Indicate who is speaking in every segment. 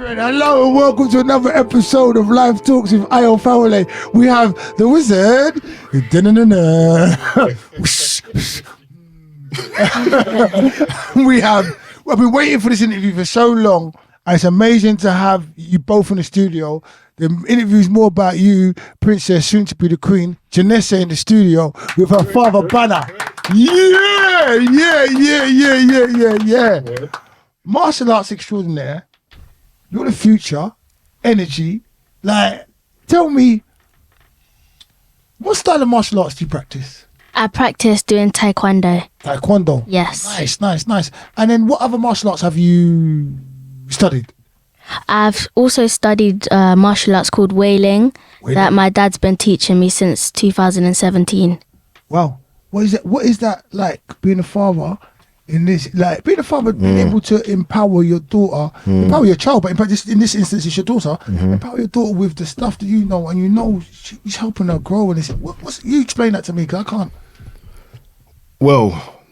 Speaker 1: Hello and welcome to another episode of Live Talks with Fawole. We have the wizard. I've been waiting for this interview for so long. And it's amazing to have you both in the studio. The interview's more about you, Princess, soon to be the Queen, Janessa, in the studio with her father, Banner. Yeah. Martial arts extraordinaire. You're the future, energy. Like, tell me, what style of martial arts do you practice?
Speaker 2: I practice doing taekwondo.
Speaker 1: Taekwondo?
Speaker 2: Yes.
Speaker 1: Nice. And then what other martial arts have you studied?
Speaker 2: I've also studied martial arts called whaling that my dad's been teaching me since 2017.
Speaker 1: Wow. What is that like, being a father in this, like being a father, being able to empower your daughter, empower your child, but in this instance it's your daughter, empower your daughter with the stuff that you know, and you know she's helping her grow. And you explain that to me, because I can't.
Speaker 3: Well,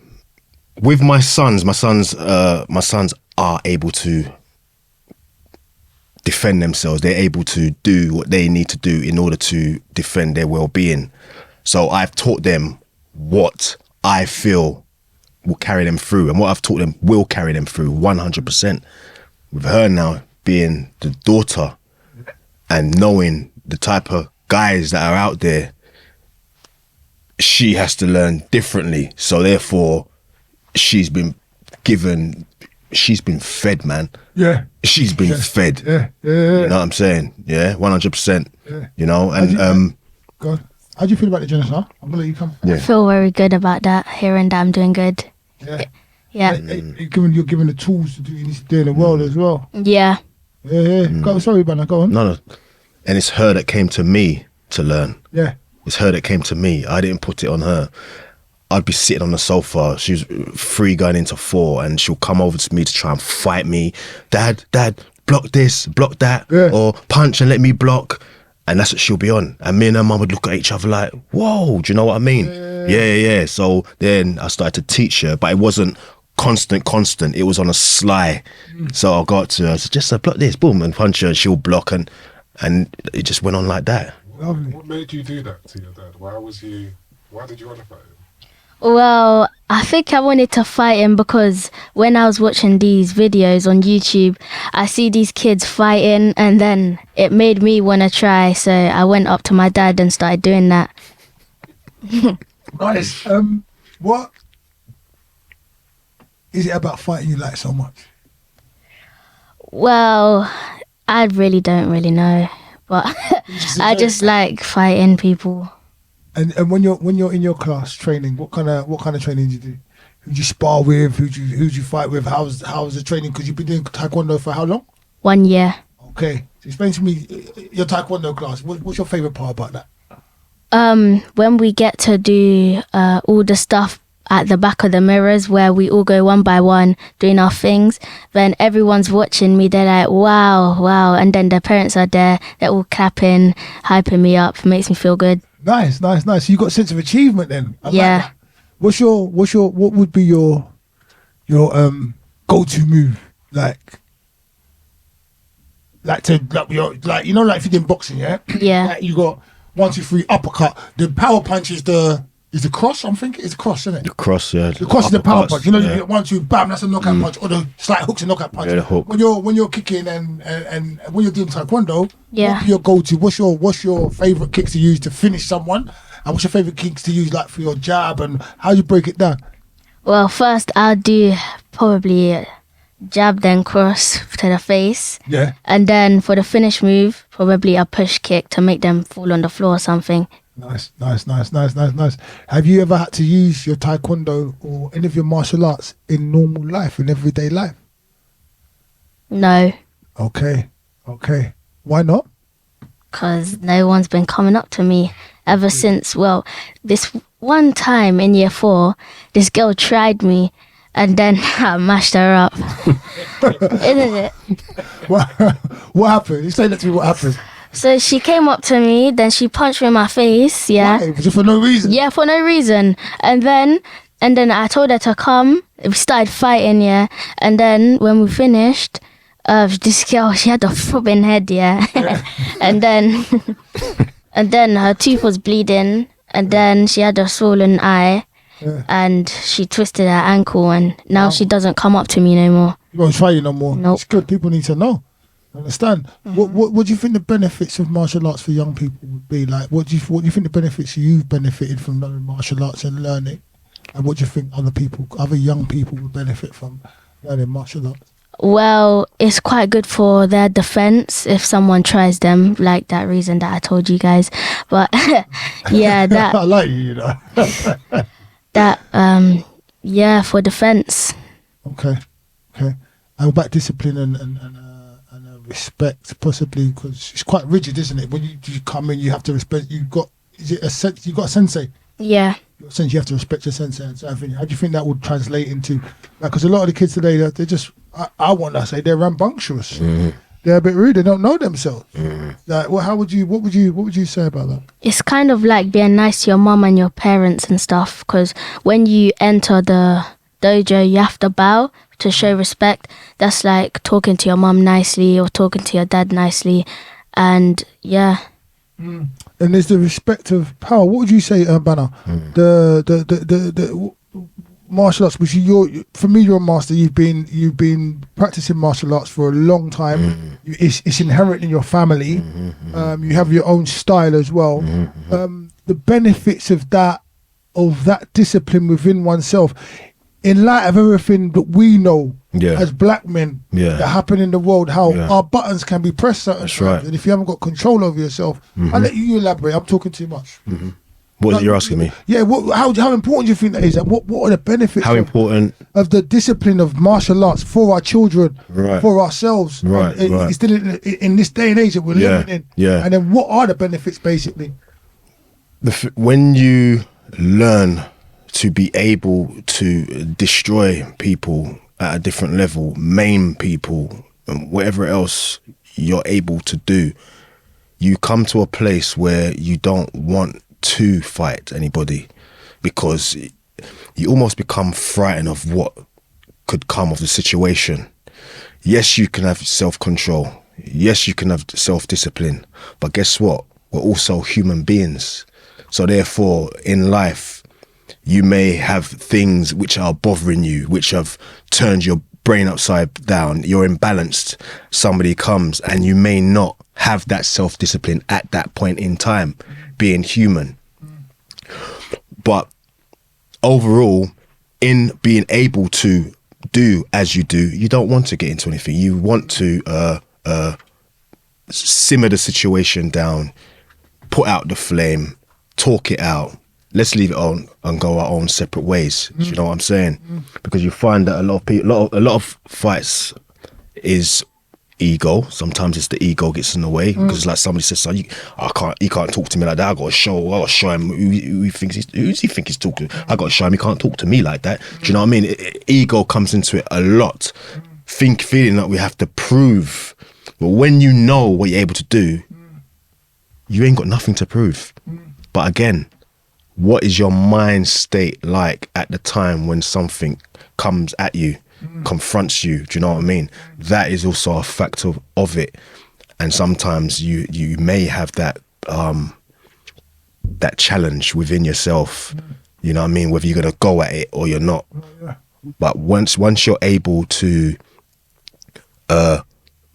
Speaker 3: with my sons are able to defend themselves. They're able to do what they need to do in order to defend their well-being. So I've taught them what I feel will carry them through, and what I've taught them will carry them through 100%. With her now being the daughter and knowing the type of guys that are out there, she has to learn differently. So therefore, she's been fed, man.
Speaker 1: Yeah.
Speaker 3: She's been fed.
Speaker 1: Yeah.
Speaker 3: You know what I'm saying? Yeah, 100%. Yeah. You know, and
Speaker 1: go on. How do you feel about the Janessa? I'm gonna let you come.
Speaker 2: I feel very good about that, hearing that I'm doing good. Yeah.
Speaker 1: You're given the tools to do in the world as well.
Speaker 2: Yeah.
Speaker 1: Sorry, Banner, go on.
Speaker 3: No. And it's her that came to me to learn.
Speaker 1: Yeah.
Speaker 3: It's her that came to me. I didn't put it on her. I'd be sitting on the sofa. She was 3 going into 4, and she'll come over to me to try and fight me. Dad, block this, block that, or punch and let me block. And that's what she'll be on. And me and her mum would look at each other like, whoa, do you know what I mean? Yeah. So then I started to teach her, but it wasn't constant. It was on a sly. So I got to her, I said, just block this, boom, and punch her, and she'll block, and it just went on like that.
Speaker 1: Lovely.
Speaker 4: What made you do that to your dad? Why did you want to fight him?
Speaker 2: Well, I think I wanted to fight him because when I was watching these videos on YouTube, I see these kids fighting, and then it made me want to try. So I went up to my dad and started doing that.
Speaker 1: Nice. What is it about fighting you like so much?
Speaker 2: Well, I really don't really know, but I just like fighting people.
Speaker 1: And when you're in your class training, what kind of training do you do? Who do you spar with? Who do you fight with? How's the training? Because you've been doing taekwondo for how long?
Speaker 2: 1 year.
Speaker 1: Okay, so explain to me your taekwondo class. What's your favorite part about that?
Speaker 2: When we get to do all the stuff at the back of the mirrors, where we all go one by one doing our things, then everyone's watching me. They're like, wow, and then the parents are there. They're all clapping, hyping me up. Makes me feel good.
Speaker 1: Nice. So you got a sense of achievement then.
Speaker 2: Yeah.
Speaker 1: Like what would be your go-to move? Like if you're doing boxing, yeah. Like you got 1, 2, 3 uppercut. The power punch is the cross. I'm thinking it's a cross, isn't it?
Speaker 3: The cross, yeah.
Speaker 1: The cross is the power punch. You know, you get 1, 2, bam, that's a knockout punch, or the slight hook's a knockout punch.
Speaker 3: Yeah, the hook.
Speaker 1: When you're kicking and when you're doing taekwondo,
Speaker 2: yeah.
Speaker 1: What's your go-to? What's your favorite kicks to use to finish someone? And what's your favorite kicks to use like for your jab? And how do you break it down?
Speaker 2: Well, first I'll do probably jab, then cross to the face.
Speaker 1: Yeah.
Speaker 2: And then for the finish move, probably a push kick to make them fall on the floor or something.
Speaker 1: Nice. Have you ever had to use your taekwondo or any of your martial arts in normal life, in everyday life?
Speaker 2: No.
Speaker 1: Okay. Why not?
Speaker 2: Because no one's been coming up to me ever since. Well, this one time in year 4, this girl tried me, and then I mashed her up. Isn't it?
Speaker 1: What happened? Explain that to me. What happened?
Speaker 2: So she came up to me, then she punched me in my face. Yeah.
Speaker 1: Why? Just for no reason?
Speaker 2: Yeah, for no reason. And then I told her to come. We started fighting, yeah. And then when we finished, This girl, she had a throbbing head, yeah. and then her tooth was bleeding, and then she had a swollen eye, and she twisted her ankle, and now she doesn't come up to me no more.
Speaker 1: You won't try you no more.
Speaker 2: Nope.
Speaker 1: It's good. People need to know. Understand? What do you think the benefits of martial arts for young people would be? Like, what do you think the benefits you've benefited from learning martial arts and learning, and what do you think other young people would benefit from learning martial arts?
Speaker 2: Well, it's quite good for their defense if someone tries them, like that reason that I told you guys. But yeah, that
Speaker 1: I like you know.
Speaker 2: that for defense.
Speaker 1: Okay. And about discipline and respect, possibly, because it's quite rigid, isn't it? When you come in, you have to respect. You got a sensei.
Speaker 2: Yeah.
Speaker 1: Since you have to respect your sensei and so how do you think that would translate into, like, because a lot of the kids today, they're just, I want to say they're rambunctious. They're a bit rude. They don't know themselves. Like, well, what would you say about that?
Speaker 2: It's kind of like being nice to your mum and your parents and stuff, because when you enter the dojo, you have to bow to show respect. That's like talking to your mum nicely or talking to your dad nicely, and yeah.
Speaker 1: And there's the respect of power. What would you say, Banner? The martial arts, which for me, you're a master. You've been practicing martial arts for a long time. It's inherent in your family. You have your own style as well. The benefits of that discipline within oneself, in light of everything that we know as black men that happen in the world, how our buttons can be pressed certain times,
Speaker 3: right.
Speaker 1: and if you haven't got control over yourself, I'll let you elaborate. I'm talking too much.
Speaker 3: What is it you're asking me?
Speaker 1: Yeah, how important do you think that is? And what are the benefits of the discipline of martial arts for our children, for ourselves, still in this day and age that we're living in?
Speaker 3: Yeah.
Speaker 1: And then what are the benefits, basically?
Speaker 3: When you learn to be able to destroy people at a different level, maim people, and whatever else you're able to do, you come to a place where you don't want to fight anybody, because you almost become frightened of what could come of the situation. Yes, you can have self-control. Yes, you can have self-discipline. But guess what? We're also human beings. So therefore, in life, you may have things which are bothering you, which have turned your brain upside down. You're imbalanced. Somebody comes and you may not have that self-discipline at that point in time, being human. But overall, in being able to do as you do, you don't want to get into anything. You want to simmer the situation down, put out the flame, talk it out. Let's leave it on and go our own separate ways. Do you know what I'm saying? Because you find that a lot of fights is ego. Sometimes it's the ego gets in the way, because like somebody says, "So you can't talk to me like that. I got to show him who he thinks he's talking. I got to show him he can't talk to me like that." Do you know what I mean? Ego comes into it a lot. Feeling that we have to prove. But when you know what you're able to do, you ain't got nothing to prove. But again, what is your mind state like at the time when something comes at you, confronts you? Do you know what I mean? That is also a factor of it. And sometimes you may have that that challenge within yourself. You know what I mean? Whether you're gonna go at it or you're not. But once you're able to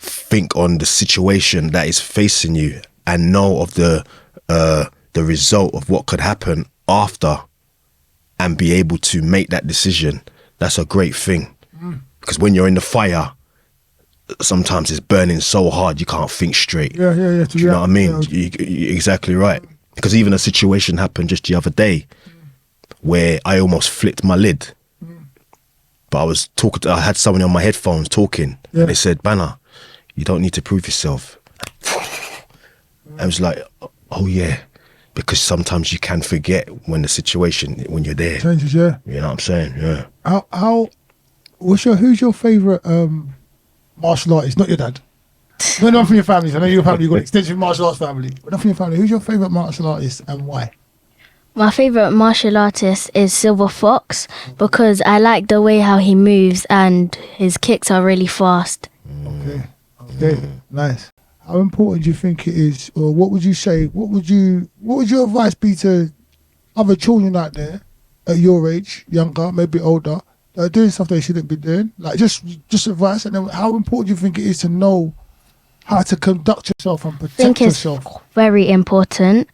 Speaker 3: think on the situation that is facing you and know of the result of what could happen after, and be able to make that decision, that's a great thing. Because when you're in the fire, sometimes it's burning so hard you can't think straight. Do you know what I mean? You're exactly right. Because even a situation happened just the other day where I almost flipped my lid. But I had someone on my headphones talking, and they said, "Banner, you don't need to prove yourself." I was like, oh yeah, because sometimes you can forget when you're there.
Speaker 1: Changes,
Speaker 3: You know what I'm saying? Yeah.
Speaker 1: Who's your favourite martial artist? Not your dad. No, not from your family. I know your family, you've got an extensive martial arts family. But not from your family. Who's your favourite martial artist and why?
Speaker 2: My favourite martial artist is Silver Fox, because I like the way how he moves and his kicks are really fast.
Speaker 1: Okay, nice. How important do you think it is, or what would you say? What would your advice be to other children out there at your age, younger, maybe older, that are doing stuff they shouldn't be doing? Like just advice, and then how important do you think it is to know how to conduct yourself and
Speaker 2: I
Speaker 1: protect
Speaker 2: think it's
Speaker 1: yourself?
Speaker 2: very important.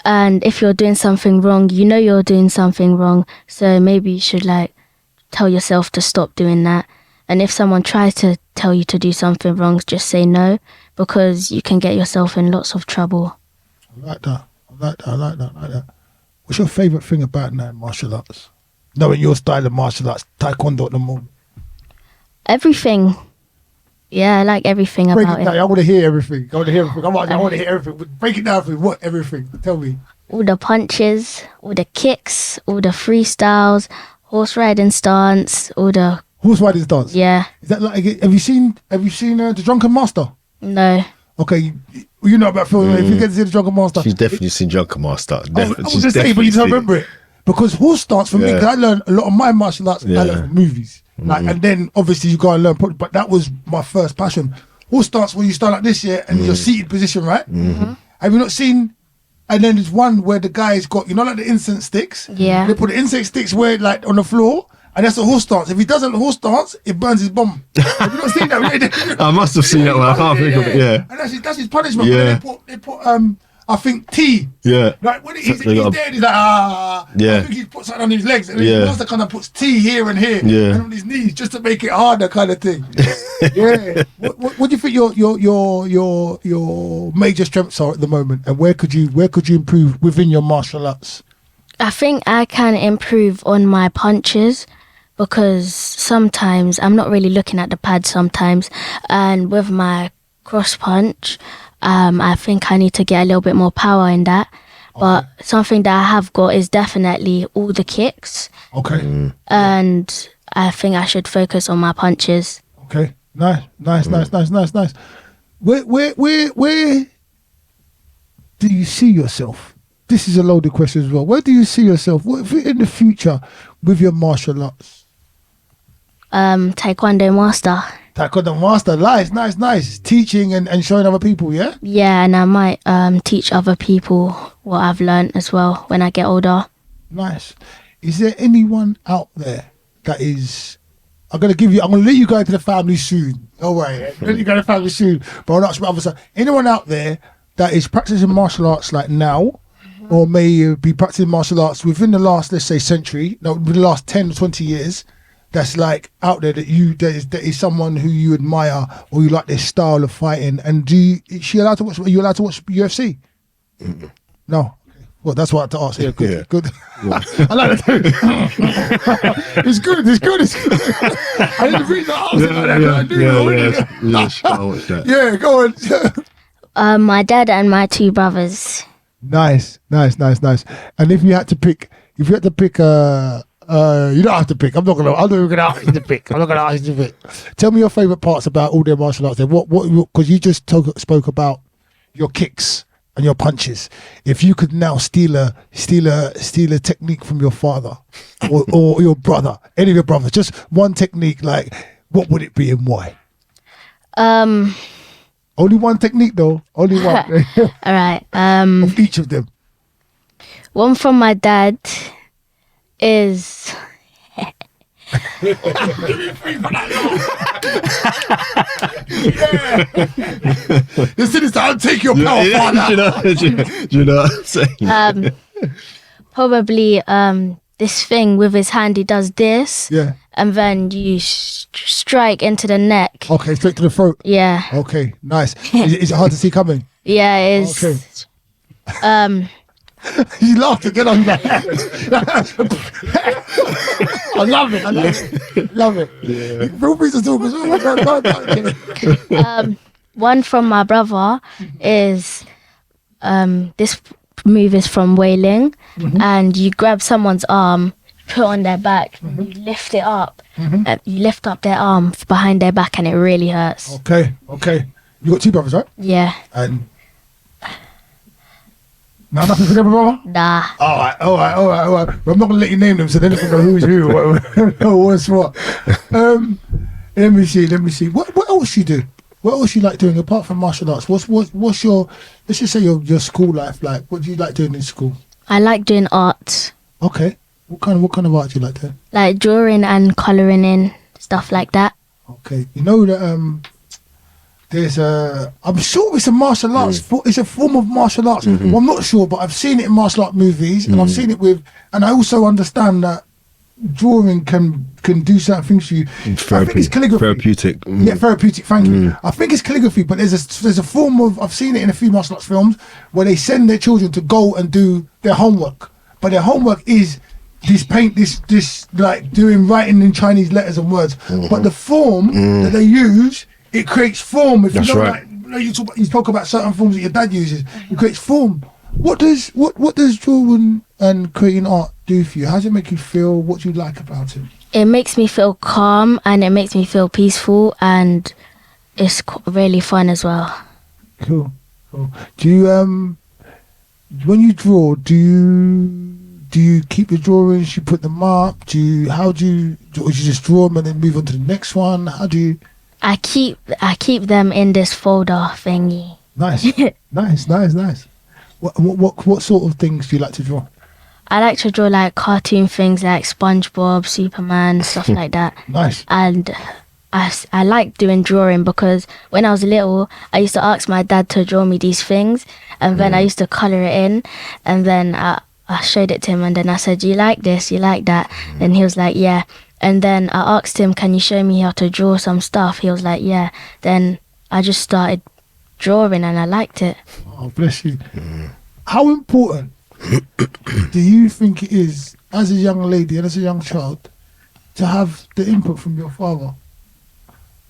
Speaker 2: And if you're doing something wrong, you know you're doing something wrong. So maybe you should like tell yourself to stop doing that. And if someone tries to tell you to do something wrong, just say no, because you can get yourself in lots of trouble.
Speaker 1: I like that. What's your favourite thing about now martial arts? Knowing your style of martial arts, taekwondo at the moment.
Speaker 2: Everything. Yeah, I like everything
Speaker 1: Break
Speaker 2: about
Speaker 1: it down.
Speaker 2: it.
Speaker 1: I want to hear everything. I want to hear everything. Break it down for me. What everything? Tell me.
Speaker 2: All the punches, all the kicks, all the freestyles, horse riding stance, all the...
Speaker 1: Horse riding stance.
Speaker 2: Yeah.
Speaker 1: Is that like? Have you seen The Drunken Master?
Speaker 2: No.
Speaker 1: Okay, you know about film. If you get to see The Drunken Master,
Speaker 3: She's definitely seen Drunken Master.
Speaker 1: I was just saying, but you don't remember it because horse stance for me. Cause I learned a lot of my martial arts. I learned from movies, like, and then obviously you go and learn. But that was my first passion. Horse stance where you start like this, and you're seated position, right? Have you not seen? And then there's one where the guy's got, like the incense sticks.
Speaker 2: Yeah.
Speaker 1: They put the incense sticks where like on the floor. And that's a horse stance. If he doesn't horse stance, it burns his bum. Have you not seen that?
Speaker 3: I must have seen that one. I can't think of it. Yeah.
Speaker 1: And that's his punishment.
Speaker 3: Yeah.
Speaker 1: They put I think tea.
Speaker 3: Yeah.
Speaker 1: Like when he's
Speaker 3: They got a-
Speaker 1: dead, he's like
Speaker 3: Yeah.
Speaker 1: I think he puts something on his legs, and
Speaker 3: Yeah.
Speaker 1: the master kind of puts tea here and here,
Speaker 3: Yeah.
Speaker 1: and on his knees just to make it harder, kind of thing. Yeah. What do you think your major strengths are at the moment, and where could you improve within your martial arts?
Speaker 2: I think I can improve on my punches because sometimes I'm not really looking at the pad sometimes. And with my cross punch, I think I need to get a little bit more power in that. But something that I have got is definitely all the kicks.
Speaker 1: Okay.
Speaker 2: And I think I should focus on my punches.
Speaker 1: Okay. Nice. Where do you see yourself? This is a loaded question as well. Where do you see yourself in the future with your martial arts?
Speaker 2: Taekwondo master.
Speaker 1: Taekwondo master. Nice. Teaching and showing other people, yeah?
Speaker 2: Yeah, and I might teach other people what I've learned as well when I get older.
Speaker 1: Nice. Is there anyone out there that is... I'm going to let you go into the family soon. All right. Let you go to the family soon. But I'll ask you other side. Anyone out there that is practicing martial arts like now, or may be practicing martial arts within the last, let's say, century, no, within the last 10 or 20 years, that's like out there that is someone who you admire or you like their style of fighting, and are you allowed to watch UFC? No. Okay. Well, that's what I had to ask. Yeah, good. I like that. It's good. I didn't read that. Yeah, go on.
Speaker 2: My dad and my two brothers.
Speaker 1: Nice. And if you had to pick, you don't have to pick. I'm not gonna ask you to pick. Tell me your favourite parts about all their martial arts. Then what? Because you just spoke about your kicks and your punches. If you could now steal a technique from your father or your brother, any of your brothers, just one technique, like what would it be and why? Only one technique though. Only one.
Speaker 2: All right.
Speaker 1: Of each of them.
Speaker 2: One from my dad is
Speaker 1: Listen, it's I'll take your power, father.
Speaker 3: Do you know what I'm saying?
Speaker 2: probably this thing with his hand. He does this,
Speaker 1: Yeah.
Speaker 2: and then you strike into the neck.
Speaker 1: Okay, straight to the throat.
Speaker 2: Yeah,
Speaker 1: Okay, nice. Is it hard to see coming?
Speaker 2: yeah, it is.
Speaker 1: Okay. He laughed again on that. I love it. Yeah. Feel free to talk as well.
Speaker 2: One from my brother is this move is from whaling, and you grab someone's arm, put on their back, and you lift it up. You lift up their arm behind their back, and it really hurts.
Speaker 1: Okay. You got two brothers, right?
Speaker 2: Yeah.
Speaker 1: And no, nothing for them, brother?
Speaker 2: Nah.
Speaker 1: All right. Well, I'm not going to let you name them so they don't know who's who or what's what. Let me see. What else you do? What else you like doing apart from martial arts? What's your, let's just say your school life like? What do you like doing in school?
Speaker 2: I like doing art,
Speaker 1: Okay. What kind of art do you like doing?
Speaker 2: like drawing and colouring in, stuff like that.
Speaker 1: Okay. You know that there's I'm sure it's a martial arts. It's a form of martial arts. Well, I'm not sure, but I've seen it in martial art movies, and I've seen it and I also understand that drawing can do certain things for you. I think it's calligraphy.
Speaker 3: Therapeutic.
Speaker 1: Yeah, therapeutic. Thank you. I think it's calligraphy, but there's a form of, I've seen it in a few martial arts films where they send their children to go and do their homework, but their homework is this like writing in Chinese letters and words. But the form that they use, it creates form. If
Speaker 3: That's
Speaker 1: you know,
Speaker 3: right.
Speaker 1: like you talk about certain forms that your dad uses, it creates form. What does drawing and creating art do for you? How does it make you feel? What do you like about it?
Speaker 2: It makes me feel calm and it makes me feel peaceful, and it's really fun as well.
Speaker 1: Cool. Do you when you draw, do you keep your drawings? You put them up? Or do you just draw them and then move on to the next one? How do you?
Speaker 2: I keep them in this folder thingy.
Speaker 1: Nice. Nice. What sort of things do you like to draw?
Speaker 2: I like to draw like cartoon things like SpongeBob, Superman, stuff like that.
Speaker 1: Nice.
Speaker 2: And I like doing drawing because when I was little, I used to ask my dad to draw me these things, and then I used to colour it in, and then I showed it to him, and then I said, "Do you like this? You like that?" And he was like, "Yeah." And then I asked him, "Can you show me how to draw some stuff?" He was like, "Yeah." Then I just started drawing, and I liked it.
Speaker 1: Oh, bless you. How important do you think it is, as a young lady and as a young child, to have the input from your father?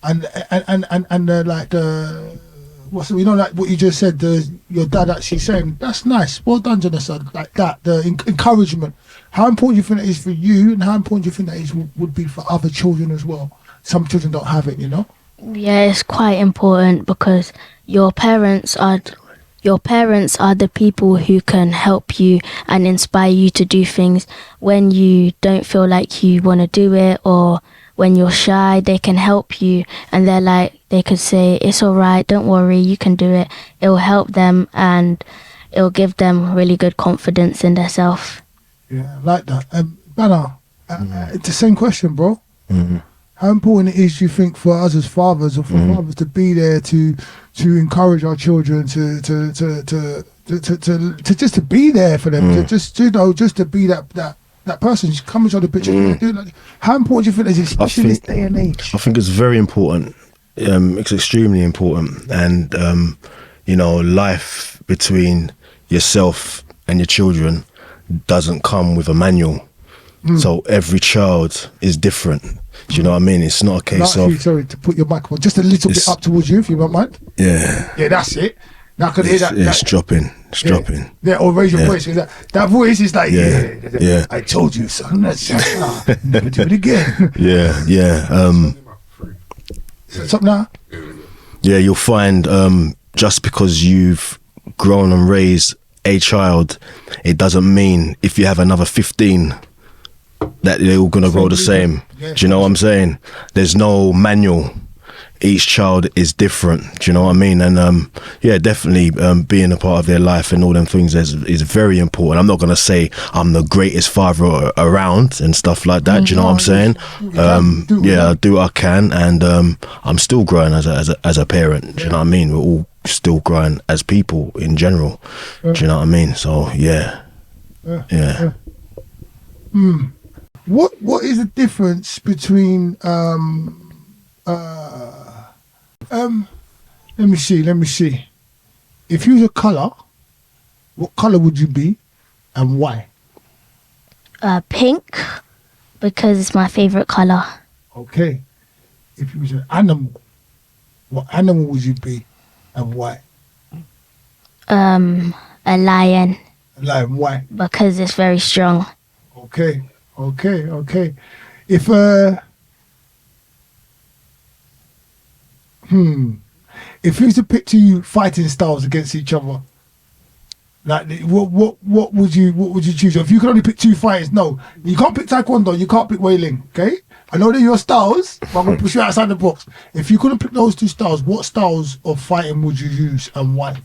Speaker 1: And like you know, like what you just said, your dad actually saying, "That's nice, well done, Janessa," like that, the encouragement. How important do you think that is for you, and how important do you think that would be for other children as well? Some children don't have it, you know.
Speaker 2: Yeah, it's quite important because your parents are the people who can help you and inspire you to do things when you don't feel like you want to do it, or when you're shy. They can help you, and they could say, "It's all right, don't worry, you can do it." It will help them, and it will give them really good confidence in themselves.
Speaker 1: Yeah, I like that. Banner, it's the same question, bro. How important it is, do you think, for us as fathers, or for fathers to be there to encourage our children to just to be there for them, to just to be that person. Just come and show the picture. How important do you think it is, especially in this day and age?
Speaker 3: I think it's very important. It's extremely important, and life between yourself and your children doesn't come with a manual. So every child is different. Do you know what I mean? It's not a case of...
Speaker 1: Sorry, to put your mic on just a little bit up towards you, if you don't mind.
Speaker 3: Yeah.
Speaker 1: Yeah, that's it. Now I can hear that.
Speaker 3: It's dropping. It's dropping.
Speaker 1: Yeah, or raise your voice. That voice is like,
Speaker 3: yeah.
Speaker 1: I told you, son. Never do it again.
Speaker 3: Yeah.
Speaker 1: Something now?
Speaker 3: Yeah, you'll find just because you've grown and raised a child, it doesn't mean if you have another 15 that they're all going to grow the same.
Speaker 1: Yeah.
Speaker 3: Do you know what I'm saying? There's no manual. Each child is different. Do you know what I mean? And definitely being a part of their life and all them things is very important. I'm not going to say I'm the greatest father around and stuff like that. Do you know what I'm saying? I do what I can, and I'm still growing as a parent. Do you know what I mean? We're all still growing as people in general. Do you know what I mean? So yeah.
Speaker 1: What is the difference between let me see. If you was a colour, what colour would you be and why?
Speaker 2: Pink, because it's my favourite colour.
Speaker 1: Okay. If you was an animal, what animal would you be and why?
Speaker 2: A lion,
Speaker 1: A lion, why?
Speaker 2: because it's very strong.
Speaker 1: Okay. If if you was to pick two fighting styles against each other, like what would you choose? If you could only pick two fighters, no, you can't pick Taekwondo, you can't pick Wailing, okay? I know they're your styles, but I'm gonna push you outside the box. If you couldn't pick those two styles, what styles of fighting would you use and why?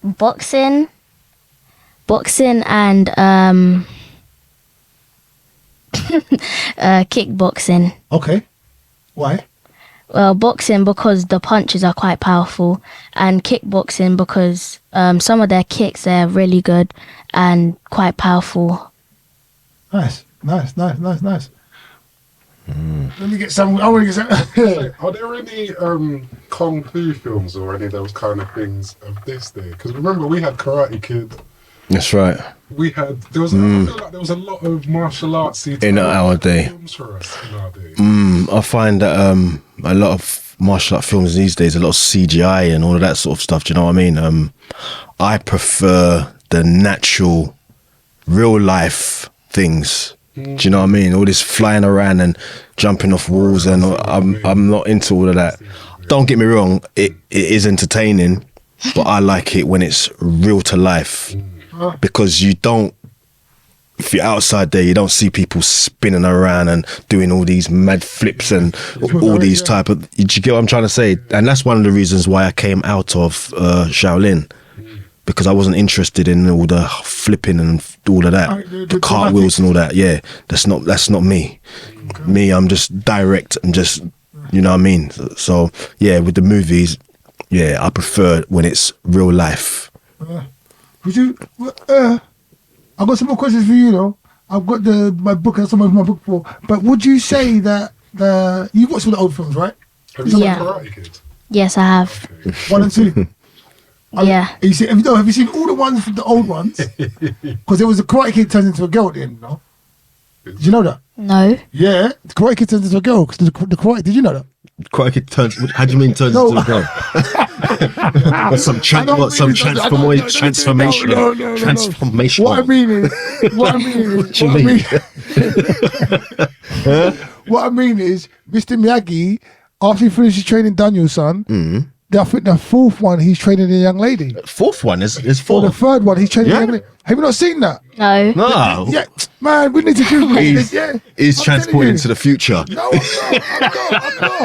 Speaker 2: Boxing and kickboxing.
Speaker 1: Okay, why?
Speaker 2: Well, boxing because the punches are quite powerful, and kickboxing because some of their kicks are really good and quite powerful.
Speaker 1: Nice. Let me get some. I want to get some.
Speaker 4: Are there any kung fu films or any of those kind of things of this day? Because remember, we had Karate Kid.
Speaker 3: That's right.
Speaker 4: We had I feel like there was a lot of martial arts
Speaker 3: In our day.
Speaker 4: films for us in our day.
Speaker 3: I find that a lot of martial art films these days, a lot of CGI and all of that sort of stuff. Do you know what I mean? I prefer the natural, real life things. Do you know what I mean? All this flying around and jumping off walls, and I'm not into all of that. Don't get me wrong, it is entertaining, but I like it when it's real to life, because you don't. If you're outside there, you don't see people spinning around and doing all these mad flips and all these type of. Do you get what I'm trying to say? And that's one of the reasons why I came out of Shaolin. Because I wasn't interested in all the flipping and all of that, the cartwheels and all that. Yeah, that's not me. Okay. Me, I'm just direct and just, you know what I mean. So yeah, with the movies, yeah, I prefer when it's real life.
Speaker 1: Would you? I've got some more questions for you though. I've got my book and some of my book for. But would you say that you watched all the old films, right?
Speaker 4: Have you seen Karate Kid?
Speaker 2: Yes, I have.
Speaker 4: Okay.
Speaker 1: 1 and 2.
Speaker 2: Yeah.
Speaker 1: Have you seen all the ones from the old ones? Because there was a Karate Kid turns into a girl at the end, no? Did you know that?
Speaker 2: No.
Speaker 1: Yeah, the Karate Kid turns into a girl. Cause the Karate, did you know that?
Speaker 3: Karate Kid turns. How do you mean turns into a girl? Some transformation.
Speaker 1: No.
Speaker 3: Transformation.
Speaker 1: What I mean is, what I mean is, Mr. Miyagi, after he finishes training Daniel's son. I think the fourth one he's training a young lady.
Speaker 3: Fourth one is
Speaker 1: Or
Speaker 3: four.
Speaker 1: the third one he's training a young lady. Have you not seen that?
Speaker 2: No.
Speaker 3: No.
Speaker 1: Yeah, man, we need to do this. Yeah,
Speaker 3: He's
Speaker 1: I'm
Speaker 3: transported
Speaker 1: telling
Speaker 3: into the future.
Speaker 1: No,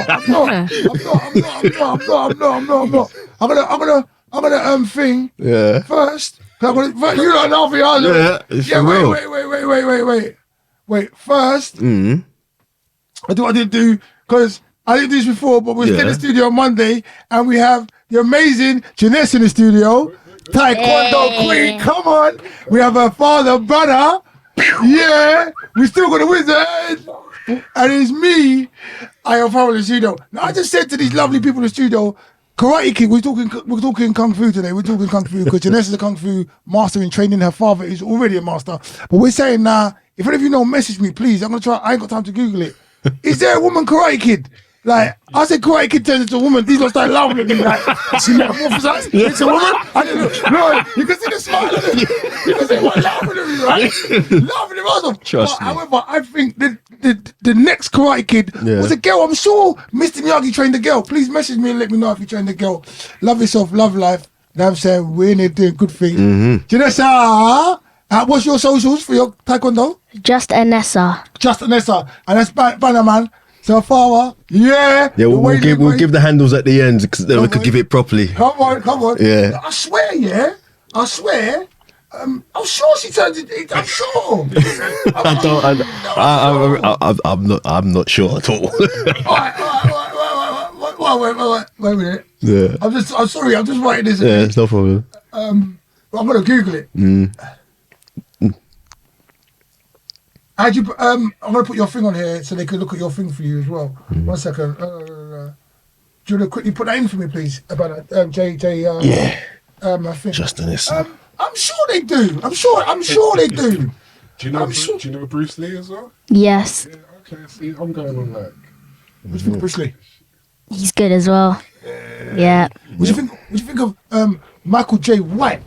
Speaker 1: I'm not. I'm gonna thing.
Speaker 3: Yeah.
Speaker 1: First, you don't know for your
Speaker 3: Yeah, it's for real.
Speaker 1: Wait. First, I do what I did do because I didn't do this before, but we're still in the studio on Monday, and we have the amazing Janessa in the studio. Taekwondo queen, come on. We have her father, brother. Yeah, we still got the wizard. And it's me. I am Fawole in the studio. Now, I just said to these lovely people in the studio, Karate Kid, we're talking Kung Fu today. We're talking Kung Fu because Janessa's a Kung Fu master in training. Her father is already a master. But we're saying now, if any of you know, message me, please. I'm going to try. I ain't got time to Google it. Is there a woman Karate Kid? Like, I said Karate Kid turns into a woman. These guys start laughing at me like, she metamorphosized into a woman? I didn't know. No, you can see the smile on it. You can see what laughing at me, right? Laughing at me awesome.
Speaker 3: Trust me.
Speaker 1: However, I think the next Karate Kid was a girl. I'm sure Mr. Miyagi trained a girl. Please message me and let me know if you trained a girl. Love yourself, love life. You know what I'm saying? We're in here doing good things. Janessa, what's your socials for your Taekwondo?
Speaker 2: Just Anessa.
Speaker 1: Just Anessa. And that's Banner Man. So far, yeah.
Speaker 3: Yeah, we'll give the handles at the end because then we could give it properly.
Speaker 1: Come on.
Speaker 3: Yeah.
Speaker 1: I swear. I'm sure she turned it. I'm sure.
Speaker 3: I'm not sure at all.
Speaker 1: Wait a minute.
Speaker 3: Yeah.
Speaker 1: I'm sorry. I'm just writing this.
Speaker 3: Yeah, it's no problem.
Speaker 1: I'm gonna Google it. How'd you? I'm gonna put your thing on here so they can look at your thing for you as well. 1 second. Do you want to quickly put that in for me, please? About J. I think.
Speaker 3: Just Anessa.
Speaker 1: I'm sure they do. I'm sure they do.
Speaker 4: Do you know Bruce Lee as well?
Speaker 2: Yes.
Speaker 4: Yeah, okay, see, I'm going on that.
Speaker 1: What do you think of Bruce Lee?
Speaker 2: He's good as well. Yeah.
Speaker 1: What do you think of Michael J. White?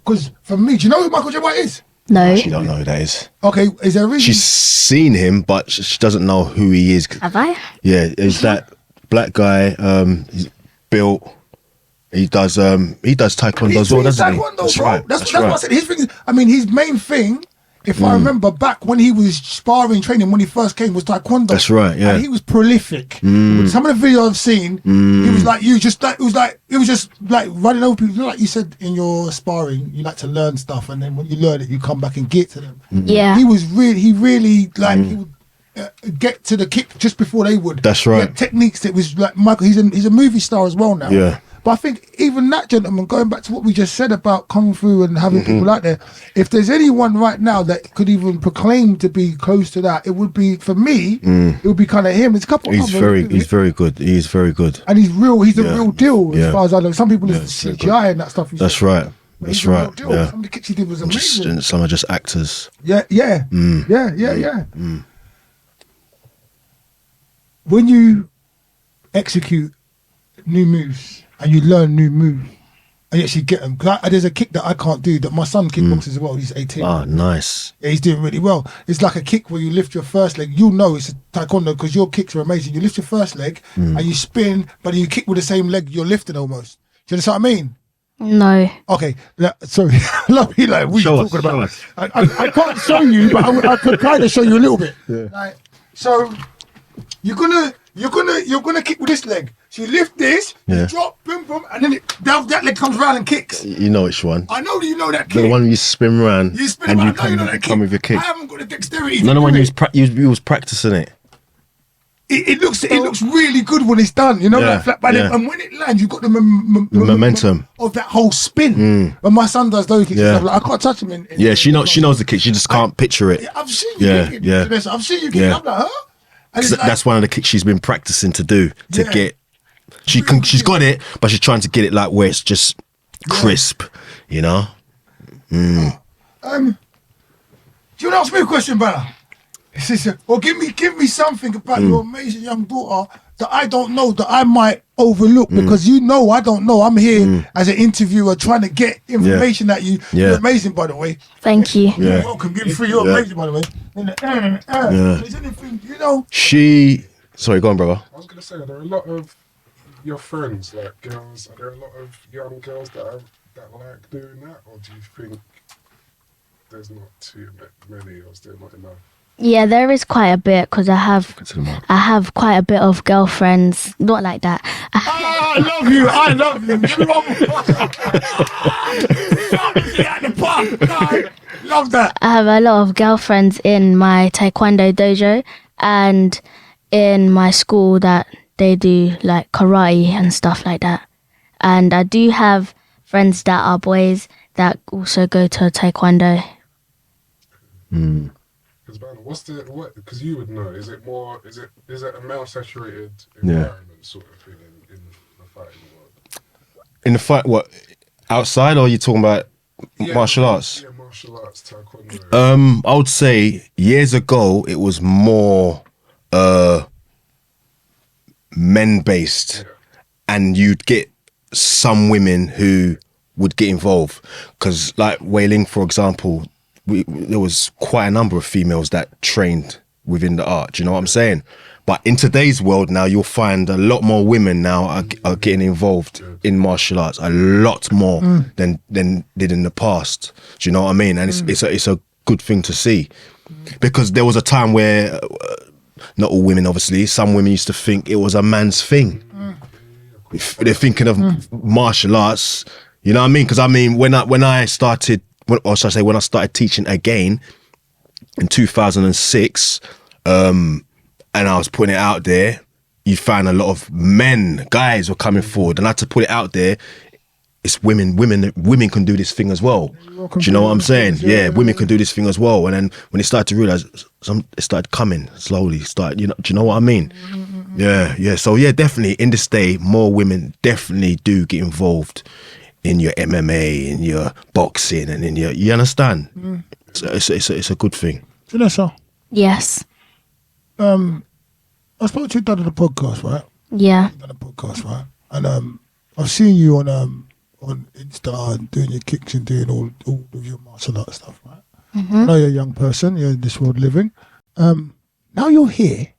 Speaker 1: Because for me, do you know who Michael J. White is?
Speaker 2: No.
Speaker 3: She don't know who that is.
Speaker 1: Okay, is there a reason?
Speaker 3: She's seen him, but she doesn't know who he is.
Speaker 2: Have I?
Speaker 3: Yeah, is that black guy? He's built. He does taekwondo as well, doesn't he?
Speaker 1: Taekwondo,
Speaker 3: That's
Speaker 1: bro.
Speaker 3: right.
Speaker 1: That's what I said. His thing. I mean, his main thing if I remember back when he was sparring training, when he first came, was taekwondo.
Speaker 3: That's right, yeah.
Speaker 1: And he was prolific. With some of the videos I've seen, he was like you, just like it was just like running over people. Like you said in your sparring, you like to learn stuff, and then when you learn it, you come back and get to them.
Speaker 2: Yeah.
Speaker 1: He really like he would get to the kick just before they would.
Speaker 3: That's
Speaker 1: He
Speaker 3: right.
Speaker 1: had techniques that was like Michael. He's a movie star as well now.
Speaker 3: Yeah.
Speaker 1: But I think even that gentleman, going back to what we just said about Kung Fu and having people out there, if there's anyone right now that could even proclaim to be close to that, it would be, for me, it would be kind of him. There's a couple of
Speaker 3: He's very good. He's very good.
Speaker 1: and he's a real deal as far as I know. Some people listen
Speaker 3: very
Speaker 1: to CGI and that stuff.
Speaker 3: That's right.
Speaker 1: But
Speaker 3: That's
Speaker 1: he's a real
Speaker 3: right.
Speaker 1: deal.
Speaker 3: Yeah.
Speaker 1: Some of the kicks he did was amazing.
Speaker 3: And some are just actors.
Speaker 1: Yeah. When you execute new moves and you learn new moves and you actually get them, because there's a kick that I can't do that my son kickboxes as well. He's 18.
Speaker 3: Ah, nice.
Speaker 1: Yeah, he's doing really well. It's like a kick where you lift your first leg. You'll know it's a taekwondo because your kicks are amazing. You lift your first leg and you spin, but you kick with the same leg you're lifting almost. Do you understand what I mean?
Speaker 2: No.
Speaker 1: Okay, sorry. Love you, like, what
Speaker 3: Show
Speaker 1: you
Speaker 3: us,
Speaker 1: talking
Speaker 3: show
Speaker 1: about?
Speaker 3: us.
Speaker 1: I can't show you, but I could kind of show you a little bit. Yeah. Like, so you're gonna kick with this leg. So you lift this, you
Speaker 3: Yeah.
Speaker 1: drop, boom, boom, and then that leg comes round and kicks.
Speaker 3: You know which one?
Speaker 1: I know that you know that kick.
Speaker 3: The one you spin around
Speaker 1: You spin
Speaker 3: and
Speaker 1: it,
Speaker 3: you
Speaker 1: but I know
Speaker 3: come,
Speaker 1: that
Speaker 3: come with your kick.
Speaker 1: I haven't got the dexterity.
Speaker 3: No,
Speaker 1: to
Speaker 3: the one
Speaker 1: do
Speaker 3: you
Speaker 1: it.
Speaker 3: was practicing it.
Speaker 1: It looks really good when it's done, you know,
Speaker 3: Yeah,
Speaker 1: like flat back.
Speaker 3: yeah.
Speaker 1: And when it lands, you've got the
Speaker 3: momentum
Speaker 1: of that whole spin. When my son does those kicks,
Speaker 3: Yeah.
Speaker 1: like, I can't touch him.
Speaker 3: Yeah, she knows the kick. She just can't picture it.
Speaker 1: I've seen you
Speaker 3: Yeah,
Speaker 1: kicking.
Speaker 3: yeah.
Speaker 1: Janessa. I've seen you kicking.
Speaker 3: Yeah.
Speaker 1: I'm like, huh? And it's like,
Speaker 3: That's one of the kicks she's been practicing to do to
Speaker 1: Yeah.
Speaker 3: get. She's got it, but she's trying to get it like where it's just crisp, you know.
Speaker 1: do you want to ask me a question, brother? Or give me something about your amazing young daughter that I don't know, that I might overlook, because I don't know. I'm here as an interviewer trying to get information at you.
Speaker 3: Yeah.
Speaker 1: You're amazing, by the way.
Speaker 2: Thank you.
Speaker 1: You're
Speaker 3: Yeah.
Speaker 1: welcome. Give me free. You're
Speaker 3: Yeah.
Speaker 1: amazing, by the way. Is anything,
Speaker 3: Sorry, go on, brother.
Speaker 4: I was going to say, are there a lot of your friends, like girls, are there a lot of young girls that like doing that, or do you think there's not too many, or is there not enough?
Speaker 2: Yeah, there is quite a bit because I have quite a bit of girlfriends. Not like that.
Speaker 1: I love you. I love you. Love that.
Speaker 2: I have a lot of girlfriends in my taekwondo dojo and in my school that they do like karate and stuff like that. And I do have friends that are boys that also go to taekwondo.
Speaker 4: Because you would know, is it a male saturated environment sort of thing in the fighting world?
Speaker 3: In the fight, what, outside, or are you talking about martial arts?
Speaker 4: Yeah, martial arts, taekwondo.
Speaker 3: I would say years ago it was more men based, and you'd get some women who would get involved, because like Wailing, for example, there was quite a number of females that trained within the art. Do you know what I'm saying? But in today's world now, you'll find a lot more women now are getting involved in martial arts, a lot more than did in the past. Do you know what I mean? And it's a good thing to see, because there was a time where not all women, obviously, some women used to think it was a man's thing. They're thinking of martial arts. You know what I mean? Because I mean, when I started teaching again in 2006, and I was putting it out there, you found a lot of guys were coming forward, and I had to put it out there. It's women can do this thing as well. Do you know what I'm saying? Yeah, women can do this thing as well. And then when they started to realize, it started coming slowly. Do you know what I mean? Yeah. So yeah, definitely in this day, more women definitely do get involved in your MMA, in your boxing, and in your, you understand? It's a good thing.
Speaker 1: Janessa,
Speaker 2: Yes.
Speaker 1: I spoke to your dad on the podcast, right?
Speaker 2: Yeah.
Speaker 1: Done a podcast, right? And I've seen you on Insta and doing your kicks and doing all of your martial arts stuff, right? I know you're a young person, you're in this world living. Now you're here.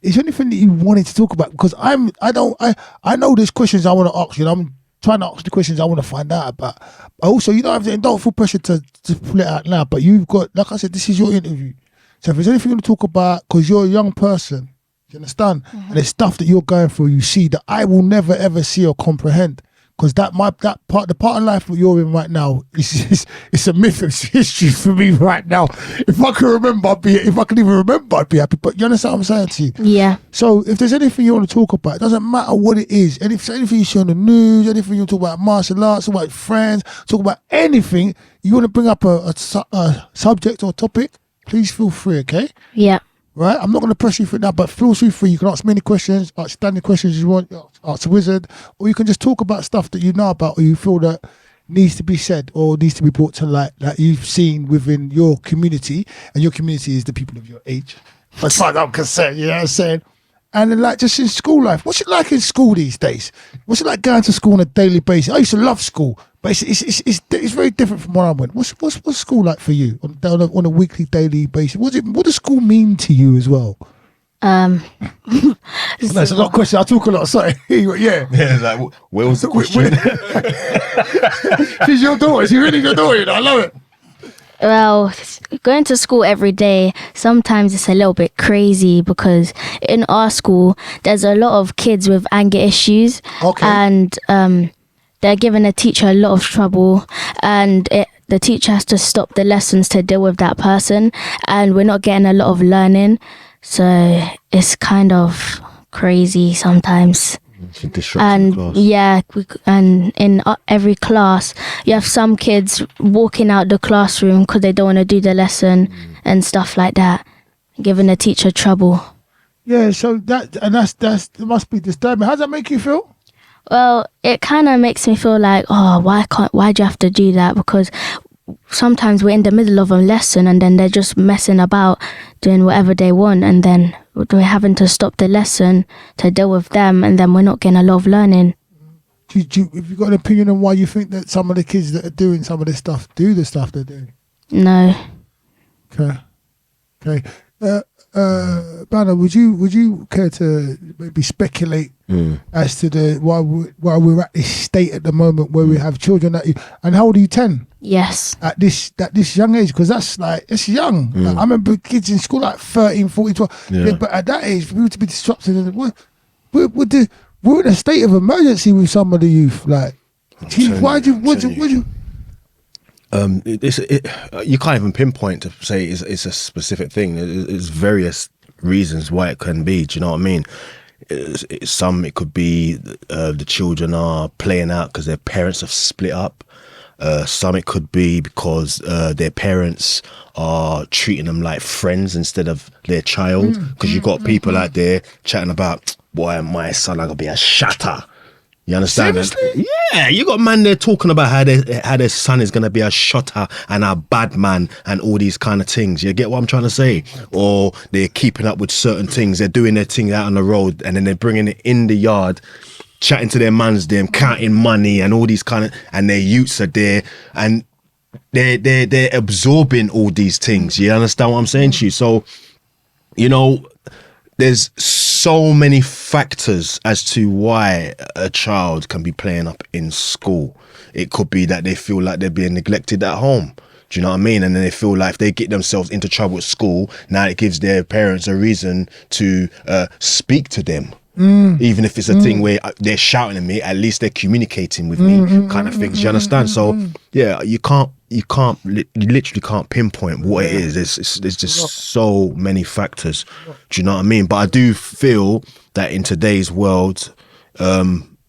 Speaker 1: Is there anything that you wanted to talk about? Because I know there's questions I want to ask you, and I'm trying to ask the questions I want to find out about. But also, you don't feel pressure to pull it out now. But you've got, like I said, this is your interview. So if there's anything you want to talk about, because you're a young person, you understand, and there's stuff that you're going through, you see that I will never ever see or comprehend. Because the part of life that you're in right now it's a myth of history for me right now. If I can remember, if I can even remember, I'd be happy. But you understand what I'm saying to you?
Speaker 2: Yeah.
Speaker 1: So if there's anything you want to talk about, it doesn't matter what it is. Anything you see on the news, anything you want to talk about martial arts, talk about friends, talk about anything, you want to bring up a subject or topic, please feel free, okay?
Speaker 2: Yeah.
Speaker 1: Right, I'm not going to press you for that, but feel free. You can ask me any questions, outstanding questions you want, ask the wizard, or you can just talk about stuff that you know about or you feel that needs to be said or needs to be brought to light that you've seen within your community, and your community is the people of your age. As far as I'm concerned, you know what I'm saying? And then, like, just in school life, what's it like in school these days? What's it like going to school on a daily basis? I used to love school, but it's very different from where I went. What's school like for you on a weekly, daily basis? What does school mean to you as well? That's a lot of questions. I talk a lot. Sorry. Yeah.
Speaker 3: It's like, where was the question?
Speaker 1: She's your daughter. She's really your daughter. I love it.
Speaker 2: Well, going to school every day, sometimes it's a little bit crazy because in our school, there's a lot of kids with anger issues.
Speaker 1: Okay.
Speaker 2: And they're giving a teacher a lot of trouble, and the teacher has to stop the lessons to deal with that person, and we're not getting a lot of learning. So it's kind of crazy sometimes. And
Speaker 3: class.
Speaker 2: yeah, and in every class you have some kids walking out the classroom because they don't want to do the lesson and stuff like that, giving the teacher trouble.
Speaker 1: Yeah, so that must be disturbing. How does that make you feel?
Speaker 2: Well, it kind of makes me feel like, oh, why do you have to do that? Because sometimes we're in the middle of a lesson and then they're just messing about doing whatever they want, and then we're having to stop the lesson to deal with them, and then we're not getting a lot of learning.
Speaker 1: Have you got an opinion on why you think that some of the kids that are doing some of this stuff do the stuff they're doing?
Speaker 2: No.
Speaker 1: Okay. Banner, would you care to maybe speculate as to why we're at this state at the moment where we have children and how old are you? 10?
Speaker 2: Yes.
Speaker 1: At this young age, because that's like, it's young. Like, I remember kids in school like 13, 14, 12.
Speaker 3: Yeah.
Speaker 1: But at that age, for people to be disrupted, we're in a state of emergency with some of the youth. Like, would you?
Speaker 3: You can't even pinpoint to say it's a specific thing. It's various reasons why it can be. Do you know what I mean? It could be the children are playing out because their parents have split up. Some it could be because their parents are treating them like friends instead of their child. Because you've got people out there chatting about, boy, my son, I'm gonna be a shatter. You understand?
Speaker 1: Seriously?
Speaker 3: Yeah, you got man there talking about how their son is gonna be a shotter and a bad man and all these kind of things. You get what I'm trying to say? Or they're keeping up with certain things. They're doing their thing out on the road, and then they're bringing it in the yard, chatting to their mans, them counting money and all these kind of, and their youths are there, and they're absorbing all these things. You understand what I'm saying to you? So, you know, there's so many factors as to why a child can be playing up in school. It could be that they feel like they're being neglected at home. Do you know what I mean? And then they feel like if they get themselves into trouble at school, now it gives their parents a reason to speak to them. Even if it's a thing where they're shouting at me, at least they're communicating with me, kind of things. You understand? So yeah, you literally can't pinpoint what it is. There's just so many factors. Do you know what I mean? But I do feel that in today's world,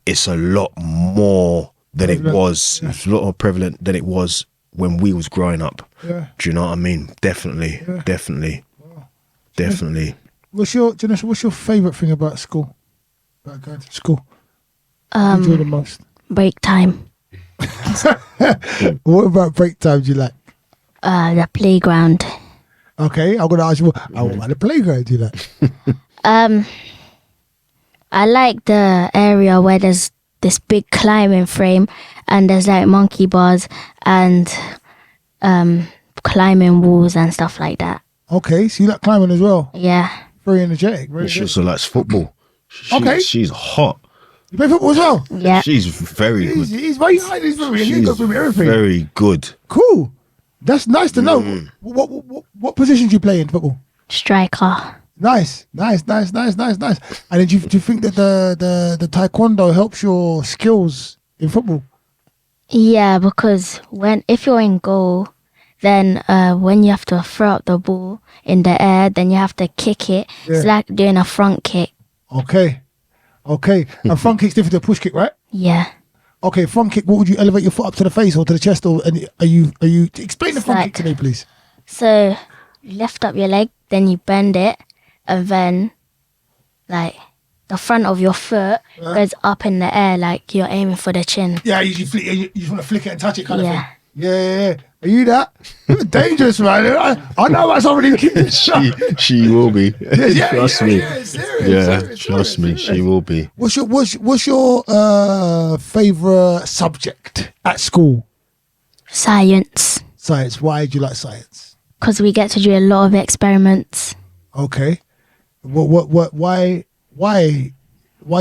Speaker 3: it's a lot more than it was. It's a lot more prevalent than it was when we was growing up.
Speaker 1: Yeah.
Speaker 3: Do you know what I mean? Definitely.
Speaker 1: What's your favourite thing about school? About going to school? What do you enjoy the most?
Speaker 2: Break time.
Speaker 1: What about break time do you like?
Speaker 2: The playground.
Speaker 1: Okay, I'm gonna ask you what about the playground do you like?
Speaker 2: I like the area where there's this big climbing frame and there's like monkey bars and climbing walls and stuff like that.
Speaker 1: Okay, so you like climbing as well?
Speaker 2: Yeah.
Speaker 1: Very energetic.
Speaker 3: She also likes football.
Speaker 1: Okay.
Speaker 3: She's hot.
Speaker 1: You play football as well?
Speaker 2: Yeah.
Speaker 3: She's very good.
Speaker 1: He's very high. He's very, he's got everything.
Speaker 3: Very good.
Speaker 1: Cool. That's nice to know. What position do you play in football?
Speaker 2: Striker.
Speaker 1: Nice. And then do you think that the taekwondo helps your skills in football?
Speaker 2: Yeah, because if you're in goal, then when you have to throw up the ball in the air, then you have to kick it.
Speaker 1: Yeah.
Speaker 2: It's like doing a front kick.
Speaker 1: Okay. And front kick's different to a push kick, right?
Speaker 2: Yeah.
Speaker 1: Okay, front kick. What would you elevate your foot up to the face or to the chest? Or and are you explain the front kick to me, please?
Speaker 2: So you lift up your leg, then you bend it, and then like the front of your foot goes up in the air, like you're aiming for the chin.
Speaker 1: Yeah, you just want to flick it and touch it, kind of thing.
Speaker 2: Yeah.
Speaker 1: Are you that? You're dangerous, man. I know about somebody keeping shut.
Speaker 3: She will be.
Speaker 1: Yeah,
Speaker 3: Trust me.
Speaker 1: Serious,
Speaker 3: Trust me. She will be.
Speaker 1: What's your favorite subject at school?
Speaker 2: Science.
Speaker 1: Science. Why do you like science?
Speaker 2: Because we get to do a lot of experiments.
Speaker 1: Okay. Why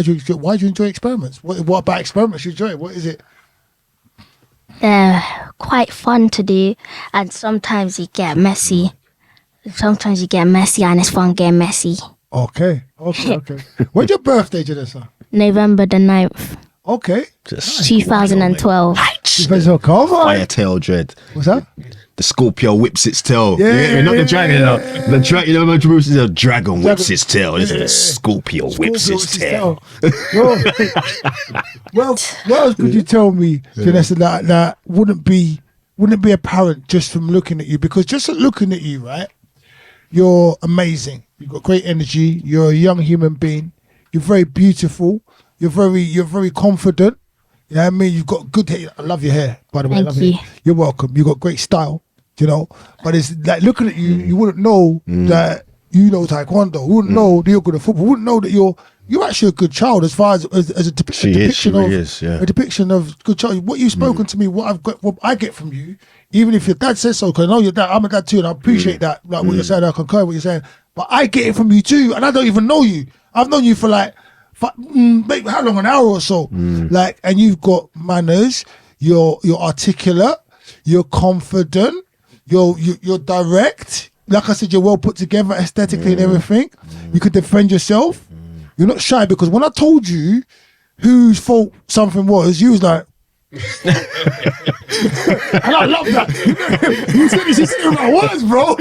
Speaker 1: do you enjoy experiments? What about experiments you enjoy? What is it?
Speaker 2: They're quite fun to do, and sometimes you get messy. And it's fun getting messy.
Speaker 1: Okay. When's your birthday, Janessa?
Speaker 2: November the 9th,
Speaker 1: Okay.
Speaker 2: 2012.
Speaker 1: Depends on cover.
Speaker 3: Fire tail dread.
Speaker 1: What's that?
Speaker 3: The Scorpio whips its tail.
Speaker 1: Yeah,
Speaker 3: not the dragon.
Speaker 1: yeah.
Speaker 3: The dragon. You know, Bruce is a dragon whips its tail. This is the Scorpio whips its tail.
Speaker 1: Well, what else could you tell me, Janessa, that wouldn't be apparent just from looking at you? Because just looking at you, right, you're amazing. You've got great energy. You're a young human being. You're very beautiful. You're very confident. You know what I mean? You've got good hair. I love your hair, by the way.
Speaker 2: Thank you.
Speaker 1: You're welcome. You've got great style, you know. But it's like looking at you, you wouldn't know that you know taekwondo. You wouldn't know that you're good at football. You wouldn't know that you're actually a good child as far as a depiction a depiction of good child. What you've spoken to me, what I get from you, even if your dad says so, because I know your dad, I'm a dad too, and I appreciate that, like what you're saying, I concur with what you're saying. But I get it from you too, and I don't even know you. I've known you for like maybe how long, an hour or so, like, and you've got manners. You're articulate. You're confident. You're direct. Like I said, you're well put together aesthetically and everything. You could defend yourself. You're not shy, because when I told you whose fault something was, you was like, and I love that. You said it about words, bro.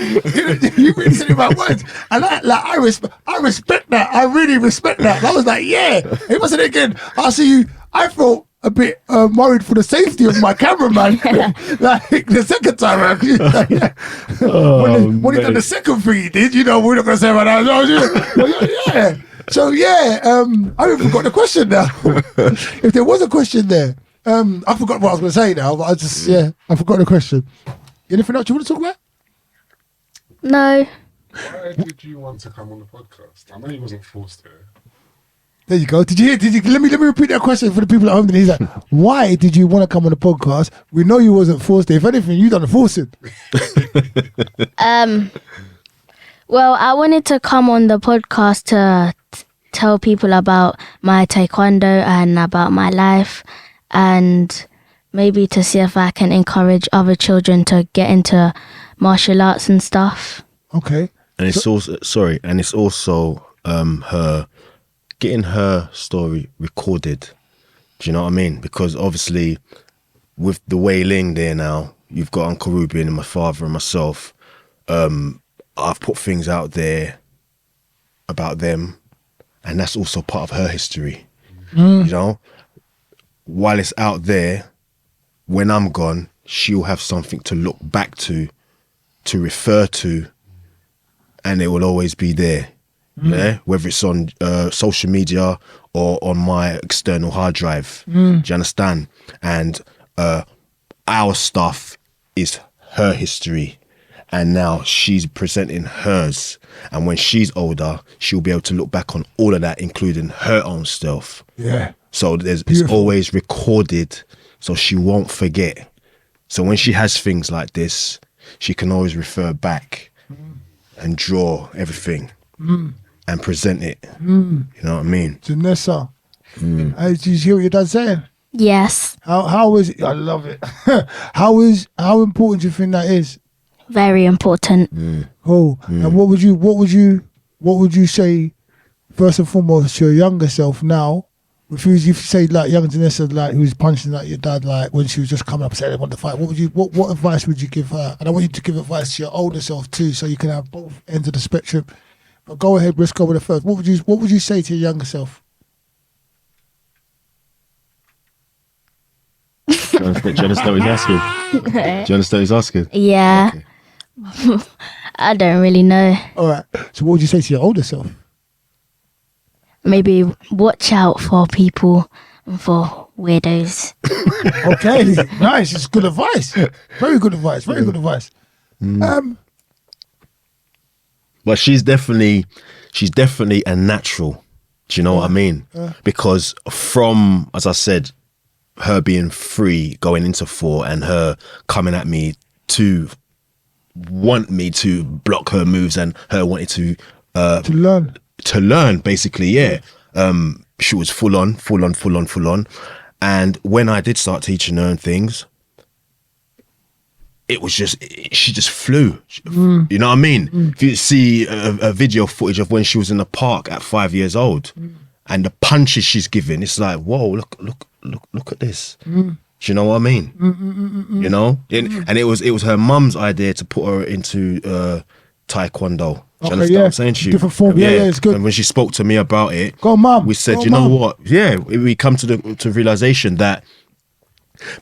Speaker 1: You really said it about words, and I respect that. I really respect that. And I was like, yeah. It wasn't again. I see you. I felt a bit worried for the safety of my cameraman. Like the second time around. When he done the second thing he did, you know, we're not gonna say about that. Yeah. So I even forgot the question now. If there was a question there. I forgot what I was going to say now, but I forgot the question. Anything else you want to talk about?
Speaker 2: No.
Speaker 4: Why did you want to come on the podcast? I know you wasn't forced to.
Speaker 1: There you go. Did you hear? Let me repeat that question for the people at home. He's like, why did you want to come on the podcast? We know you wasn't forced to. If anything, you done the forcing.
Speaker 2: Well, I wanted to come on the podcast to tell people about my taekwondo and about my life, and maybe to see if I can encourage other children to get into martial arts and stuff.
Speaker 1: Okay.
Speaker 3: And it's also her getting her story recorded. Do you know what I mean? Because obviously with the Wei Ling there now, you've got Uncle Ruben and my father and myself. I've put things out there about them, and that's also part of her history. You know? While it's out there, when I'm gone, she'll have something to look back to refer to, and it will always be there. Yeah? Whether it's on social media or on my external hard drive. Do you understand? And our stuff is her history, and now she's presenting hers. And when she's older, she'll be able to look back on all of that, including her own stuff.
Speaker 1: Yeah.
Speaker 3: So it's always recorded, so she won't forget. So when she has things like this, she can always refer back and draw everything and present it. You know what I mean?
Speaker 1: Janessa, Did you hear what your dad's saying?
Speaker 2: Yes,
Speaker 1: How is it? I love it. How important do you think that is?
Speaker 2: very important.
Speaker 1: Oh, and what would you say first and foremost to your younger self now? If you say like young Janessa, like who was punching like your dad, like when she was just coming up saying they want to fight, what advice would you give her? And I want you to give advice to your older self too, so you can have both ends of the spectrum. But go ahead, let's go with the first. What would you say to your younger self?
Speaker 3: Do you understand what he's asking? Do you understand what he's asking?
Speaker 2: Yeah,
Speaker 3: Okay.
Speaker 2: I don't really know.
Speaker 1: All right. So what would you say to your older self?
Speaker 2: Maybe watch out for people and for weirdos.
Speaker 1: Okay, nice. It's good advice. Very good advice. Very good advice.
Speaker 3: But she's definitely a natural. Do you know what I mean? Because from, as I said, her being free going into 4 and her coming at me to want me to block her moves and her wanting to learn basically, yeah. She was full on. And when I did start teaching her and things, it was she just flew. You know what I mean? If you see a video footage of when she was in the park at 5 years old and the punches she's giving, it's like, whoa, look at this. Do you know what I mean? You know? And it was her mum's idea to put her into taekwondo. Do you understand what I'm saying to you?
Speaker 1: Different form. Yeah, it's good.
Speaker 3: And when she spoke to me about it,
Speaker 1: go, Mum.
Speaker 3: we said,
Speaker 1: go,
Speaker 3: you know
Speaker 1: Mum.
Speaker 3: what? Yeah, we come to realization that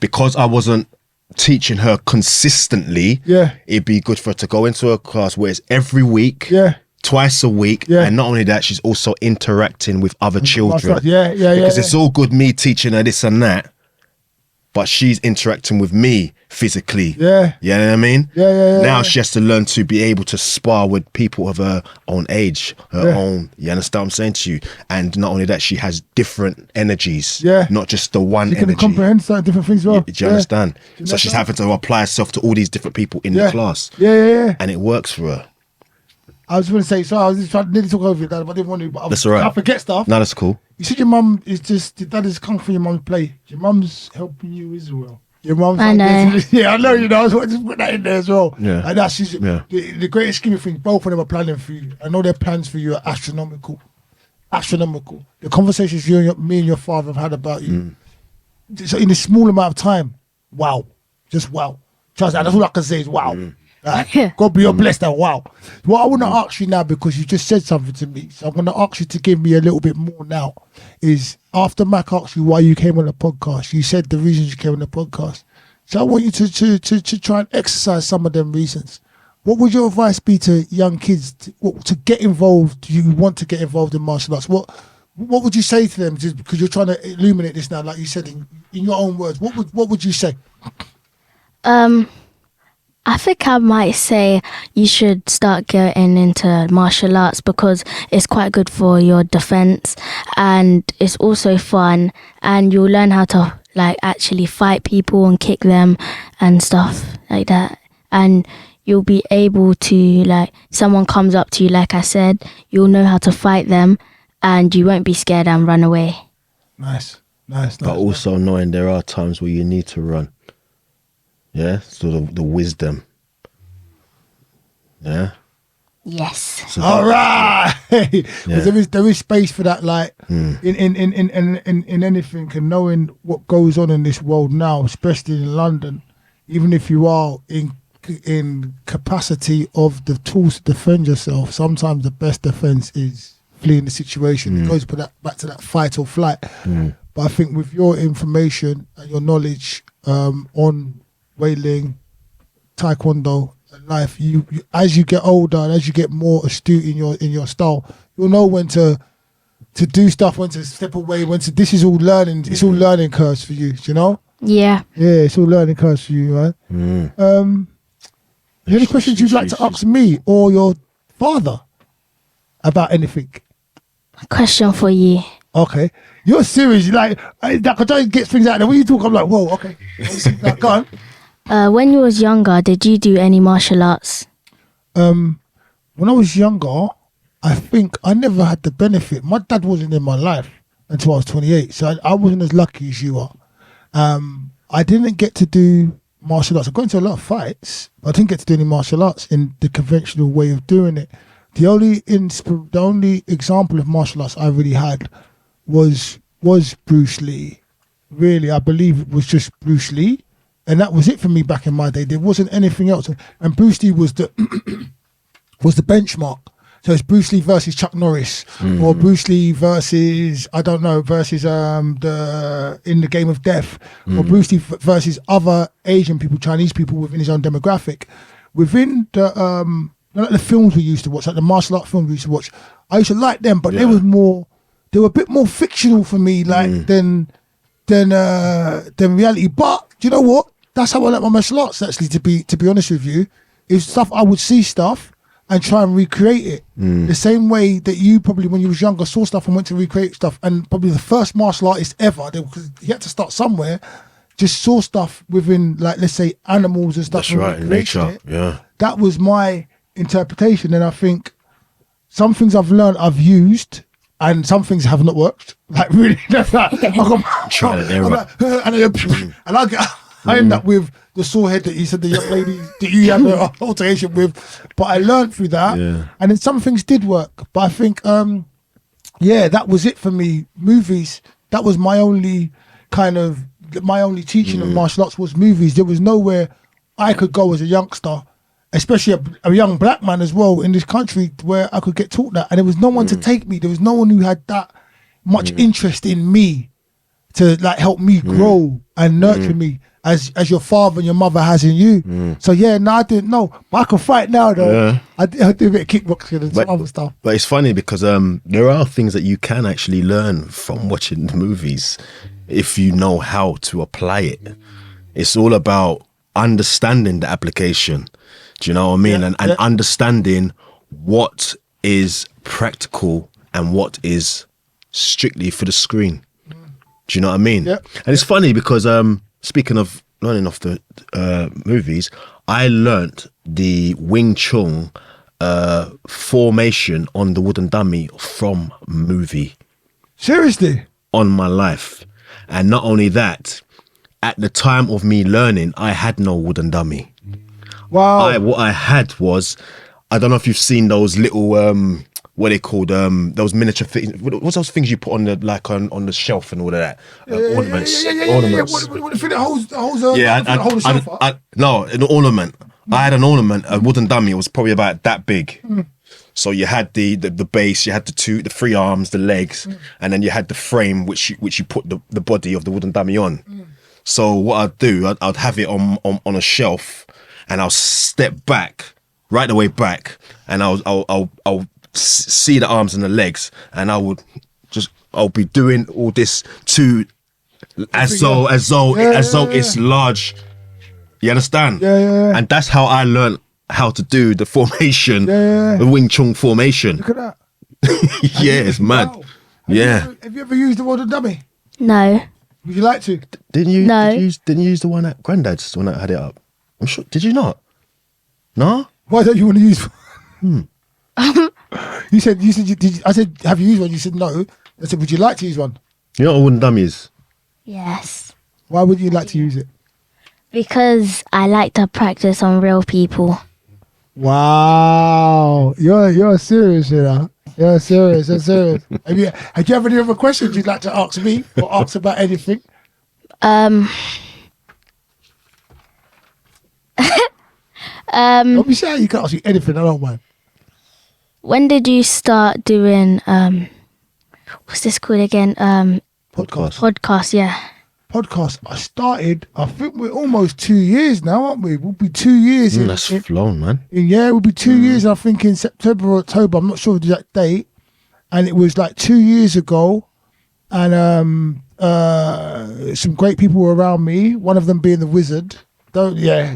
Speaker 3: because I wasn't teaching her consistently, it'd be good for her to go into a class where it's every week, twice a week, and not only that, she's also interacting with other children. Because it's all good me teaching her this and that, but she's interacting with me physically. Yeah. You know what I mean? Now she has to learn to be able to spar with people of her own age, her own. You understand what I'm saying to you? And not only that, she has different energies. Not just the one energy.
Speaker 1: She can comprehend certain different things as well.
Speaker 3: Do you understand? So she's having to apply herself to all these different people in the class. And it works for her.
Speaker 1: I was going to say, so I was just trying to nearly talk over it, Dad, but I didn't want to. But
Speaker 3: That's all right.
Speaker 1: I forget stuff.
Speaker 3: No, that's cool.
Speaker 1: You said your mum is just, your dad is come for your mum's play. Your mum's helping you as well. Your mum's
Speaker 2: I know.
Speaker 1: Yeah, I know, you know. I was want to just put that in there as well.
Speaker 3: Yeah.
Speaker 1: And that's just, the greatest scheme of things, both of them are planning for you. I know their plans for you are astronomical. Astronomical. The conversations me and your father have had about you. So in a small amount of time, wow. Just wow. Trust me, that's all I can say is wow. God be your blessed and wow. What I want to ask you now, because you just said something to me, so I'm going to ask you to give me a little bit more now, is after Mac asked you why you came on the podcast, you said the reasons you came on the podcast. So I want you to try and exercise some of them reasons. What would your advice be to young kids to get involved? You want to get involved in martial arts. What would you say to them? Just because you're trying to illuminate this now, like you said in your own words. What would you say?
Speaker 2: I think I might say you should start getting into martial arts because it's quite good for your defense and it's also fun and you'll learn how to like actually fight people and kick them and stuff like that. And you'll be able to, like, someone comes up to you, like I said, you'll know how to fight them and you won't be scared and run away.
Speaker 1: Nice.
Speaker 3: But also knowing there are times where you need to run. Yeah, so the wisdom. Yeah.
Speaker 2: Yes.
Speaker 3: So
Speaker 1: all right. There is space for that, like in anything, and knowing what goes on in this world now, especially in London, even if you are in capacity of the tools to defend yourself, sometimes the best defense is fleeing the situation. It goes back to that fight or flight. But I think with your information and your knowledge on whaling, taekwondo, and life, you as you get older and as you get more astute in your style, you'll know when to do stuff, when to step away, this is all learning. It's all learning curves for you, you know?
Speaker 2: Yeah.
Speaker 1: Yeah, it's all learning curves for you, man. Any questions you'd like to ask me or your father about anything?
Speaker 2: A question for you.
Speaker 1: Okay. You're serious. Like, I can try to get things out there. When you talk, I'm like, whoa, okay. Like, go on.
Speaker 2: When you was younger, did you do any martial arts?
Speaker 1: When I was younger, I think I never had the benefit. My dad wasn't in my life. until I was 28. So I wasn't as lucky as you are. I didn't get to do martial arts. I got into a lot of fights, but I didn't get to do any martial arts in the conventional way of doing it. The only example of martial arts I really had was Bruce Lee. Really, I believe it was just Bruce Lee, and that was it for me back in my day. There wasn't anything else, and Bruce Lee was the was the benchmark. So it's Bruce Lee versus Chuck Norris, or Bruce Lee versus versus the in the Game of Death, or Bruce Lee versus other Asian people, Chinese people within his own demographic. Within the like the films we used to watch, like the martial art films we used to watch, I used to like them, but they were a bit more fictional for me, like than reality. But do you know what? That's how I like my martial arts. Actually, to be honest with you, is stuff I would see stuff and try and recreate it. The same way that you probably, when you was younger, saw stuff and went to recreate stuff. And probably the first martial artist ever, because you had to start somewhere, just saw stuff within, like, let's say, animals and stuff.
Speaker 3: That's right, in nature. Yeah.
Speaker 1: That was my interpretation. And I think some things I've learned, I've used, and some things have not worked. Like, really, that's like,
Speaker 3: Trial and error.
Speaker 1: I end up with the sore head that you said the young lady that you had an altercation with, but I learned through that, and then some things did work. But I think, that was it for me. Movies, that was my only teaching of martial arts was movies. There was nowhere I could go as a youngster, especially a young black man as well in this country, where I could get taught that, and there was no one to take me. There was no one who had that much interest in me to like help me grow and nurture me as your father and your mother has in you. So I didn't know, but I can fight now though. I do a bit of kickboxing and some other stuff.
Speaker 3: But it's funny because there are things that you can actually learn from watching the movies if you know how to apply it. It's all about understanding the application. Do you know what I mean? And understanding what is practical and what is strictly for the screen. Do you know what I mean? And it's funny because speaking of learning off the movies, I learnt the Wing Chun formation on the wooden dummy from movie.
Speaker 1: Seriously?
Speaker 3: On my life. And not only that, at the time of me learning, I had no wooden dummy.
Speaker 1: Wow.
Speaker 3: What I had was, I don't know if you've seen those little, what are they called, those miniature things. What's those things you put on the shelf and all of that? Ornaments. Ornaments.
Speaker 1: What the thing that holds the shelf up?
Speaker 3: No, an ornament. I had an ornament, a wooden dummy. It was probably about that big. So you had the base, you had the three arms, the legs, and then you had the frame which you put the body of the wooden dummy on. So what I'd do, I'd have it on a shelf, and I'll step back, right the way back, and I'll see the arms and the legs, and I'll be doing all this as though it's large. You understand? And that's how I learned how to do the formation, the Wing Chun formation.
Speaker 1: Look at that.
Speaker 3: It's mad.
Speaker 1: Wow. Have you ever used the wooden dummy?
Speaker 2: No.
Speaker 1: Would you like to?
Speaker 3: Didn't you?
Speaker 2: No.
Speaker 3: Didn't you use the one at Granddad's when I had it up? I'm sure. Did you not? No.
Speaker 1: Why don't you want to use one? You said I said, have you used one? You said no. I said, would you like to use one?
Speaker 3: You know what a wooden dummy is?
Speaker 2: Yes.
Speaker 1: Why would you like to use it?
Speaker 2: Because I like to practice on real people.
Speaker 1: Wow, you're serious, you know. You're serious. You're serious. Had you ever any other questions you'd like to ask me or ask about anything?
Speaker 2: Don't
Speaker 1: be shy. You can ask me anything. I don't mind.
Speaker 2: When did you start doing what's this called again? Podcast, yeah.
Speaker 1: Podcast. I started, I think we're almost 2 years now, aren't we? We'll be 2 years.
Speaker 3: That's flown, man.
Speaker 1: We'll be 2 years, I think, in September or October. I'm not sure the exact date. And it was like 2 years ago. And some great people were around me, one of them being the wizard. Yeah.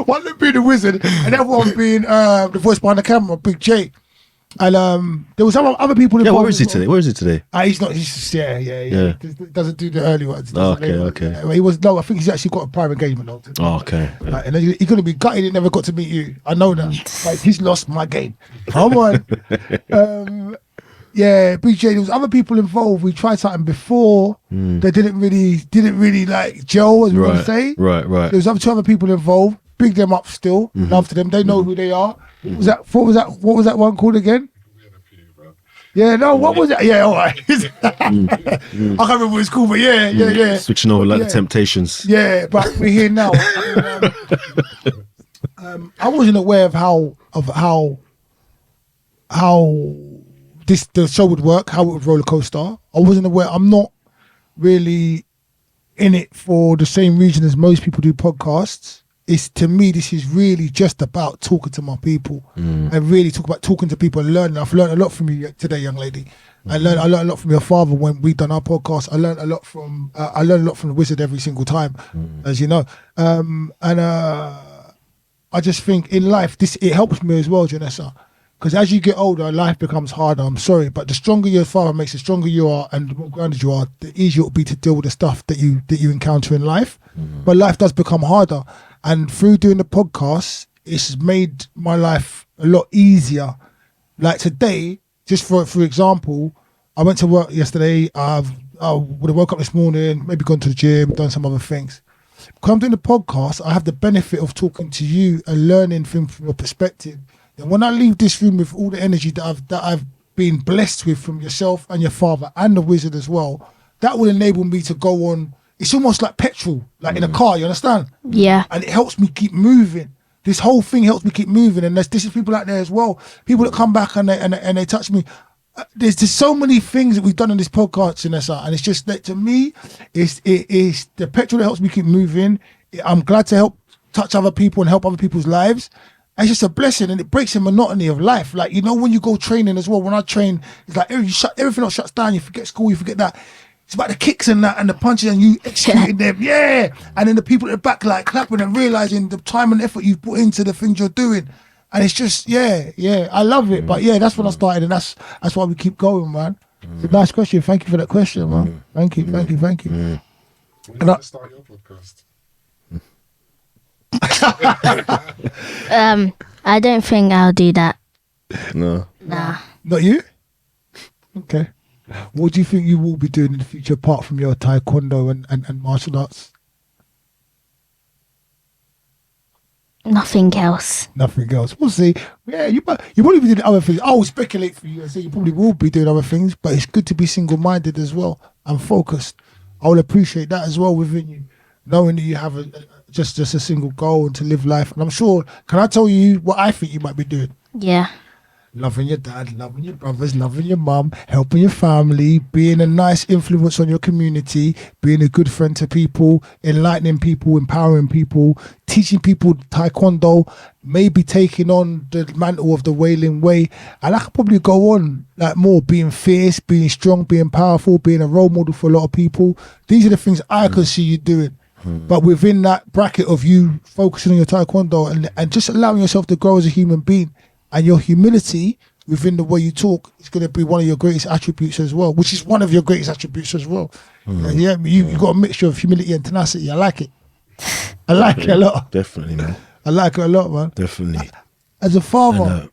Speaker 1: One of them being the wizard, and the other one being the voice behind the camera, Big J. And there was other people
Speaker 3: Yeah,
Speaker 1: involved.
Speaker 3: where is he today? Where is he today?
Speaker 1: He's not. He's just, yeah.
Speaker 3: Yeah.
Speaker 1: He doesn't do the early ones. He
Speaker 3: Oh,
Speaker 1: does the late
Speaker 3: okay.
Speaker 1: ones. Yeah, he was no. I think he's actually got a private engagement now.
Speaker 3: Oh, okay.
Speaker 1: Like, and he's gonna be gutted. He never got to meet you. I know that. Like, he's lost my game. Come on. Yeah, BJ. There was other people involved. We tried something before. They didn't really like gel, as we want to say.
Speaker 3: Right.
Speaker 1: There was two other people involved. Big them up still. Love to them. They know who they are. What was that one called again? Yeah, no, what was it? Yeah, all right. I can't remember what it's called, but yeah.
Speaker 3: Switching over like the Temptations.
Speaker 1: Yeah, but we're here now. I wasn't aware of how the show would work, how it would roller coaster. I wasn't aware. I'm not really in it for the same reason as most people do podcasts. It's, to me, this is really just about talking to my people and really talking to people and learning. I've learned a lot from you today, young lady. I learned a lot from your father when we done our podcast. I learned a lot from the Wizard every single time, as you know. I just think in life, it helps me as well, Janessa. Because as you get older, life becomes harder. I'm sorry, but the stronger your father makes, the stronger you are, and the more grounded you are, the easier it will be to deal with the stuff that you encounter in life. But life does become harder, and through doing the podcast, it's made my life a lot easier. Like today, just for example, I went to work yesterday. I would have woke up this morning, maybe gone to the gym, done some other things. Because I'm doing the podcast, I have the benefit of talking to you and learning from your perspective. And when I leave this room with all the energy that I've been blessed with from yourself and your father and the Wizard as well, that will enable me to go on. It's almost like petrol, like in a car, you understand?
Speaker 2: Yeah.
Speaker 1: And it helps me keep moving. This whole thing helps me keep moving. And this is people out there as well, people that come back and they touch me. There's just so many things that we've done in this podcast, Anessa, and it's just that, to me, it is the petrol that helps me keep moving. I'm glad to help touch other people and help other people's lives. It's just a blessing, and it breaks the monotony of life. Like, you know, when you go training as well, when I train, it's like everything else shuts down. You forget school, you forget that. It's about the kicks and that and the punches and you executing them. Yeah. And then the people at the back like clapping and realizing the time and effort you've put into the things you're doing. And it's just, yeah, I love it. But yeah, that's when I started, and that's why we keep going, man. It's a nice question. Thank you for that question, man. Thank you.
Speaker 4: When you want to start your podcast?
Speaker 2: I don't think I'll do that.
Speaker 3: No.
Speaker 2: Nah.
Speaker 1: Not you? Okay. What do you think you will be doing in the future apart from your taekwondo and martial arts?
Speaker 2: Nothing else.
Speaker 1: Nothing else. We'll see. Yeah, you probably be doing other things. I will speculate for you and say you probably will be doing other things, but it's good to be single-minded as well and focused. I will appreciate that as well within you, knowing that you have just a single goal and to live life. And I'm sure, can I tell you what I think you might be doing?
Speaker 2: Yeah.
Speaker 1: Loving your dad, loving your brothers, loving your mum, helping your family, being a nice influence on your community, being a good friend to people, enlightening people, empowering people, teaching people taekwondo, maybe taking on the mantle of the Wailing Way. And I could probably go on like more, being fierce, being strong, being powerful, being a role model for a lot of people. These are the things I can see you doing. But within that bracket of you focusing on your taekwondo and just allowing yourself to grow as a human being, and your humility within the way you talk is going to be one of your greatest attributes as well, which is one of your greatest attributes as well. Yeah, you got a mixture of humility and tenacity. I like it. I like it a lot.
Speaker 3: Definitely, man.
Speaker 1: I like it a lot, man.
Speaker 3: Definitely.
Speaker 1: As a father,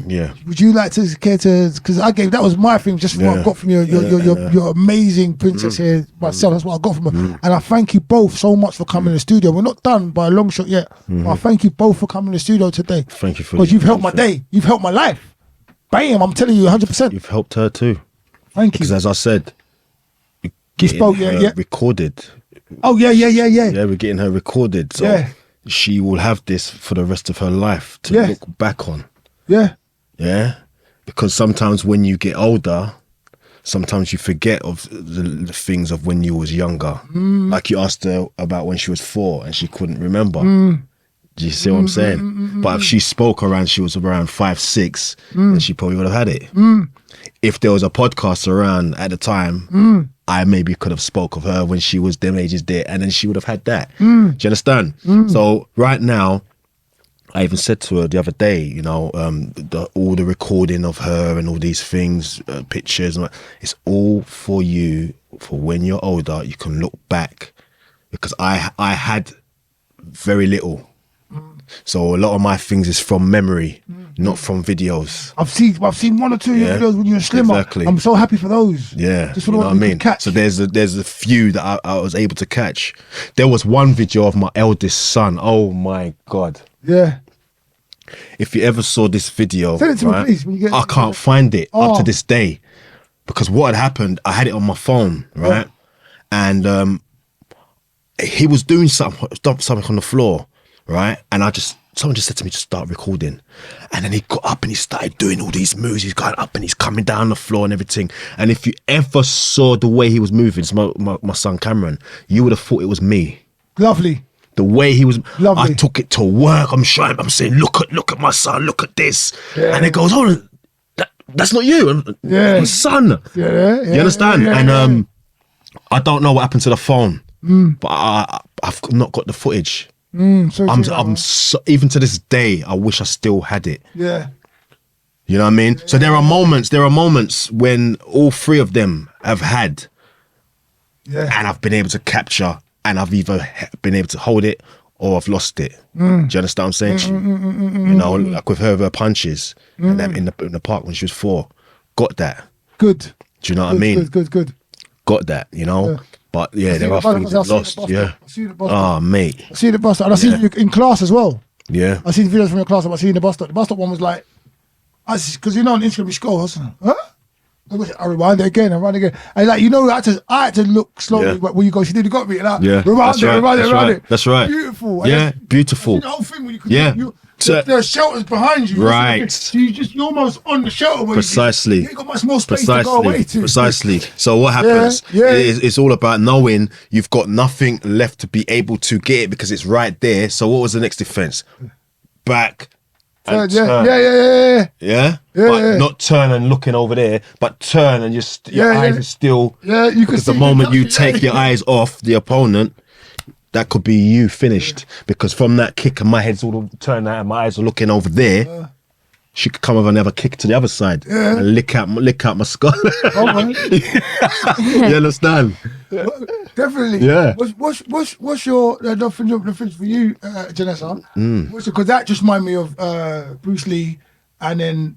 Speaker 3: Yeah.
Speaker 1: would you like to care to? Because that was my thing, just from what I got from your amazing princess here myself. That's what I got from her, and I thank you both so much for coming in the studio. We're not done by a long shot yet. But I thank you both for coming in the studio today.
Speaker 3: Thank you for
Speaker 1: because you've helped my day. You've helped my life. Bam! I'm telling you, 100%.
Speaker 3: You've helped her too.
Speaker 1: Thank you.
Speaker 3: Because as I said,
Speaker 1: You spoke, yeah.
Speaker 3: recorded.
Speaker 1: Oh yeah.
Speaker 3: Yeah, we're getting her recorded, so she will have this for the rest of her life to look back on.
Speaker 1: Yeah.
Speaker 3: Yeah, because sometimes when you get older, sometimes you forget of the things of when you was younger. Like you asked her about when she was 4 and she couldn't remember. Do you see what I'm saying? But if she spoke around, she was around 5, 6, then she probably would have had it. If there was a podcast around at the time, I maybe could have spoke of her when she was them ages there, and then she would have had that. Do you understand? So right now, I even said to her the other day, you know, all the recording of her and all these things, pictures, and it's all for you. For when you're older, you can look back, because I had very little, so a lot of my things is from memory, not from videos.
Speaker 1: I've seen one or two of your
Speaker 3: Yeah,
Speaker 1: videos when you were slimmer.
Speaker 3: exactly.
Speaker 1: I'm so happy for those.
Speaker 3: Yeah,
Speaker 1: just
Speaker 3: you
Speaker 1: for
Speaker 3: know
Speaker 1: the
Speaker 3: what I
Speaker 1: ones we
Speaker 3: mean.
Speaker 1: could catch.
Speaker 3: So there's a few that I was able to catch. There was one video of my eldest son. Oh my God!
Speaker 1: Yeah.
Speaker 3: If you ever saw this video,
Speaker 1: Send it to me,
Speaker 3: right,
Speaker 1: please, when you get-
Speaker 3: I can't find it up
Speaker 1: Oh.
Speaker 3: to this day, because what had happened, I had it on my phone, right, and he was doing something on the floor, right, and someone just said to me, just start recording, and then he got up and he started doing all these moves. He's going up and he's coming down the floor and everything. And if you ever saw the way he was moving, it's my son Cameron, you would have thought it was me.
Speaker 1: Lovely.
Speaker 3: The way he was,
Speaker 1: Lovely.
Speaker 3: I took it to work. I'm saying, look at my son, look at this,
Speaker 1: Yeah.
Speaker 3: and it goes, hold on, that's not you,
Speaker 1: Yeah.
Speaker 3: my son.
Speaker 1: Yeah.
Speaker 3: You understand?
Speaker 1: Yeah,
Speaker 3: And I don't know what happened to the phone, but I've not got the footage.
Speaker 1: So
Speaker 3: I'm so, even to this day, I wish I still had it.
Speaker 1: yeah.
Speaker 3: You know what I mean? So there are moments when all three of them have had,
Speaker 1: Yeah.
Speaker 3: and I've been able to capture, and I've either been able to hold it or I've lost it. Do you understand what I'm saying? You know, like with her punches and them in the park when she was 4, got that.
Speaker 1: Good.
Speaker 3: Do you know what I mean?
Speaker 1: Good.
Speaker 3: Got that, you know?
Speaker 1: Yeah.
Speaker 3: But yeah, there are things I've lost. Yeah.
Speaker 1: I see you at the bus stop.
Speaker 3: Oh, mate.
Speaker 1: I see you at the bus stop. And I see you in class as well.
Speaker 3: Yeah.
Speaker 1: I seen videos from your class, but I see you in the bus stop. The bus stop one was like, because you know on Instagram you scroll, I was like, huh? I rewind it again, and like, you know, I had to look slowly.
Speaker 3: Yeah.
Speaker 1: But when you go, she nearly got me, like,
Speaker 3: Yeah,
Speaker 1: rewind
Speaker 3: that's
Speaker 1: it,
Speaker 3: right,
Speaker 1: rewind it,
Speaker 3: that's
Speaker 1: rewind
Speaker 3: right,
Speaker 1: it.
Speaker 3: that's right.
Speaker 1: Beautiful. And
Speaker 3: Yeah,
Speaker 1: that's-
Speaker 3: beautiful.
Speaker 1: the whole thing where you could,
Speaker 3: Yeah. So-
Speaker 1: there are shelters behind you.
Speaker 3: Right.
Speaker 1: So you're almost on the shelter where
Speaker 3: Precisely.
Speaker 1: you ain't got much more space to go away to.
Speaker 3: Precisely. So what happens?
Speaker 1: Yeah.
Speaker 3: It's all about knowing you've got nothing left to be able to get it because it's right there. So what was the next defense? Back and
Speaker 1: Yeah.
Speaker 3: turn. Yeah? But
Speaker 1: yeah.
Speaker 3: not turn and looking over there, but turn and your
Speaker 1: Yeah,
Speaker 3: eyes
Speaker 1: yeah.
Speaker 3: are still.
Speaker 1: Yeah, you can
Speaker 3: Because the
Speaker 1: see
Speaker 3: moment you
Speaker 1: yeah.
Speaker 3: take your eyes off the opponent, that could be you finished. Because from that kick, and my head's all turned out and my eyes are looking over there, she could come over and have a kick to the other side and lick out my skull.
Speaker 1: Oh, man.
Speaker 3: You understand?
Speaker 1: Definitely.
Speaker 3: Yeah.
Speaker 1: What's your the thing for you, Janessa? Because that just reminded me of Bruce Lee, and then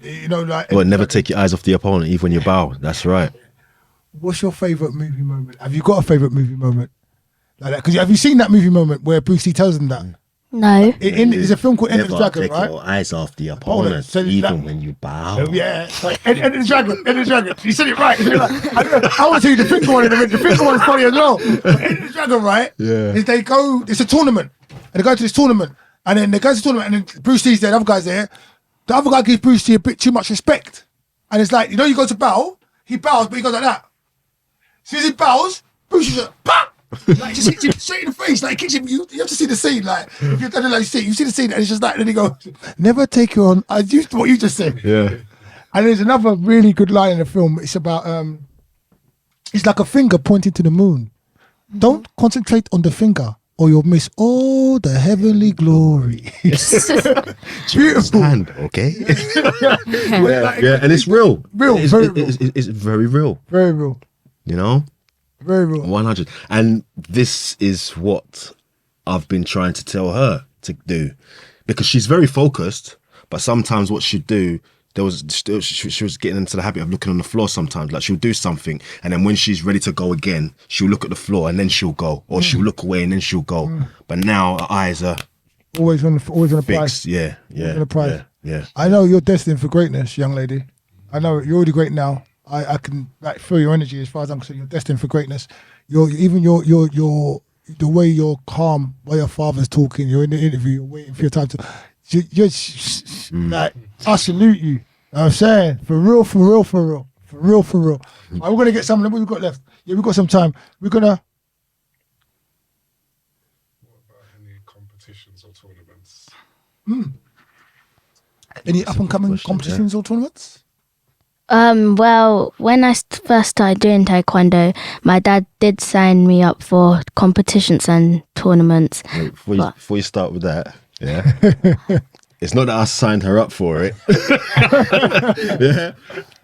Speaker 1: you know, like.
Speaker 3: Well, never take your eyes off the opponent, even when you bow. That's right.
Speaker 1: What's your favorite movie moment? Have you got a favorite movie moment like that? Because have you seen that movie moment where Bruce Lee tells them that?
Speaker 2: No.
Speaker 1: There's a film called Enter the
Speaker 3: Never
Speaker 1: Dragon,
Speaker 3: take
Speaker 1: right?
Speaker 3: your eyes off the opponent,
Speaker 1: So
Speaker 3: even
Speaker 1: that-
Speaker 3: when you bow.
Speaker 1: Yeah, like, Enter the Dragon. You said it right. I want to tell you the finger one in the The finger one is funny as well. But Enter the Dragon, right?
Speaker 3: Yeah.
Speaker 1: Is they go, it's a tournament. And they go to this tournament. And then they go to the tournament and then Bruce Lee's there, the other guy's there. The other guy gives Bruce Lee a bit too much respect. And it's like, you know, you go to bow, he bows, but he goes like that. As soon as he bows, Bruce is like, PAM! Like, just hits him straight in the face. Like, kicks him. You have to see the scene. Like, if you're gonna like see the scene, and it's just like, and then he goes, never take you on. I used what you just said.
Speaker 3: Yeah.
Speaker 1: And there's another really good line in the film. It's about it's like a finger pointing to the moon. Don't concentrate on the finger, or you'll miss all the heavenly glory. Beautiful.
Speaker 3: Hand, okay?
Speaker 1: Like,
Speaker 3: Yeah, and it's real.
Speaker 1: Real,
Speaker 3: It's,
Speaker 1: very
Speaker 3: it's very real.
Speaker 1: very real.
Speaker 3: You know?
Speaker 1: Very real.
Speaker 3: 100. And this is what I've been trying to tell her to do, because she's very focused, but sometimes what she'd do, she was getting into the habit of looking on the floor sometimes. Like, she'll do something, and then when she's ready to go again, she'll look at the floor and then she'll go, or she'll look away and then she'll go. But now her eyes are
Speaker 1: Always on the prize.
Speaker 3: fixed. Yeah.
Speaker 1: On the prize.
Speaker 3: Yeah.
Speaker 1: I know you're destined for greatness, young lady. I know you're already great now. I can like feel your energy as far as I'm concerned. You're destined for greatness. You're the way you're calm while your father's talking. You're in the interview. You're waiting for your time to. You're like, I salute you. You know what I'm saying, for real. Right, we're gonna get something. What we've got left? Yeah, we've got some time. We're gonna.
Speaker 4: What about any competitions or tournaments?
Speaker 1: Any up and coming competitions or tournaments?
Speaker 2: Well, when I first started doing taekwondo, my dad did sign me up for competitions and tournaments.
Speaker 3: Before you start with that, Yeah. It's not that I signed her up for it. Yeah.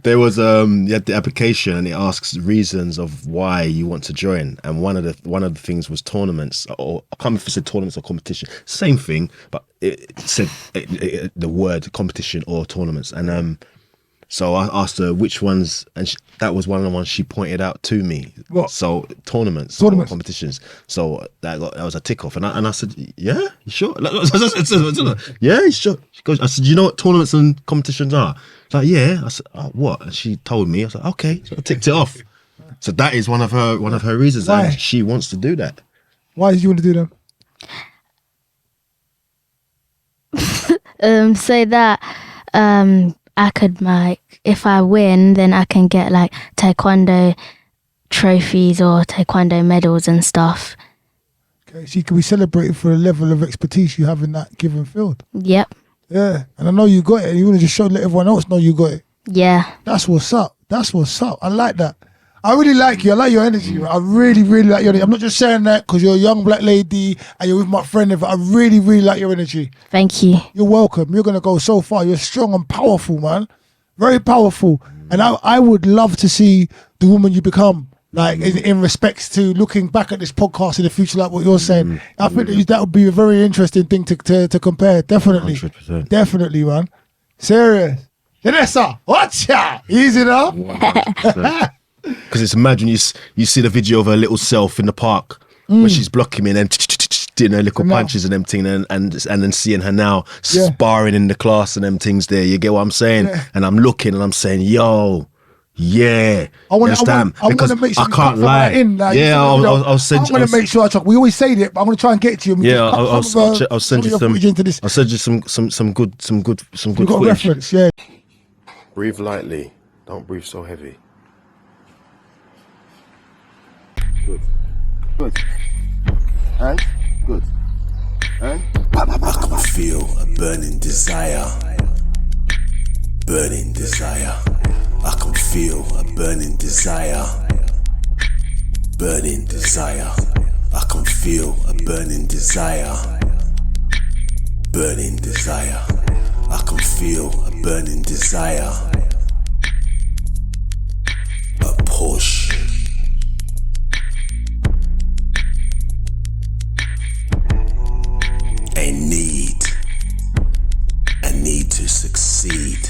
Speaker 3: There was you had the application and it asks reasons of why you want to join. And one of the things was tournaments, or I can't remember if it said tournaments or competition. Same thing, but it said the word competition or tournaments. And so I asked her which ones, and that was one of the ones she pointed out to me.
Speaker 1: What?
Speaker 3: So tournaments. Or competitions. So that was a tick off, and I said, "Yeah, you sure?" Yeah, you sure? She goes, I said, "You know what tournaments and competitions are?" She's like, "Yeah." I said, "Oh, what?" And she told me. I was like, "Okay," so I ticked it off. So that is one of her reasons,
Speaker 1: Why?
Speaker 3: and she wants to do that.
Speaker 1: Why did you want to do them?
Speaker 2: So that I could if I win, then I can get like taekwondo trophies or taekwondo medals and stuff.
Speaker 1: Okay, so you can be celebrated for the level of expertise you have in that given field.
Speaker 2: Yep.
Speaker 1: Yeah, and I know you got it, and you want to just let everyone else know you got it.
Speaker 2: Yeah.
Speaker 1: That's what's up. That's what's up. I like that. I really like you. I like your energy. I really, really like your energy. I'm not just saying that because you're a young black lady and you're with my friend. I really, really like your energy.
Speaker 2: Thank you.
Speaker 1: You're welcome. You're going to go so far. You're strong and powerful, man. Very powerful. And I would love to see the woman you become, like in respects to looking back at this podcast in the future, like what you're saying. I think that would be a very interesting thing to compare. Definitely.
Speaker 3: 100%.
Speaker 1: Definitely, man. Serious. Janessa, watch out. Easy now.
Speaker 3: 100%. Because it's imagine you see the video of her little self in the park when she's blocking me and then doing her little punches and them things, and then seeing her now sparring in the class and them things there. You get what I'm saying? Yeah. And I'm looking and I'm saying, yo, yeah. I want to make sure
Speaker 1: I can't lie.
Speaker 3: I'll send you.
Speaker 1: I'm going to make sure I try. We always say that, but I'm going to try and get to you.
Speaker 3: Yeah, I'll send you I'll send you some good footage.
Speaker 1: Reference, yeah.
Speaker 3: Breathe lightly. Don't breathe so heavy. Good. And good. And I can feel a burning desire. Burning desire. I can feel a burning desire. Burning desire. I can feel a burning desire. Burning desire. I can feel a burning desire. A push. A need to succeed.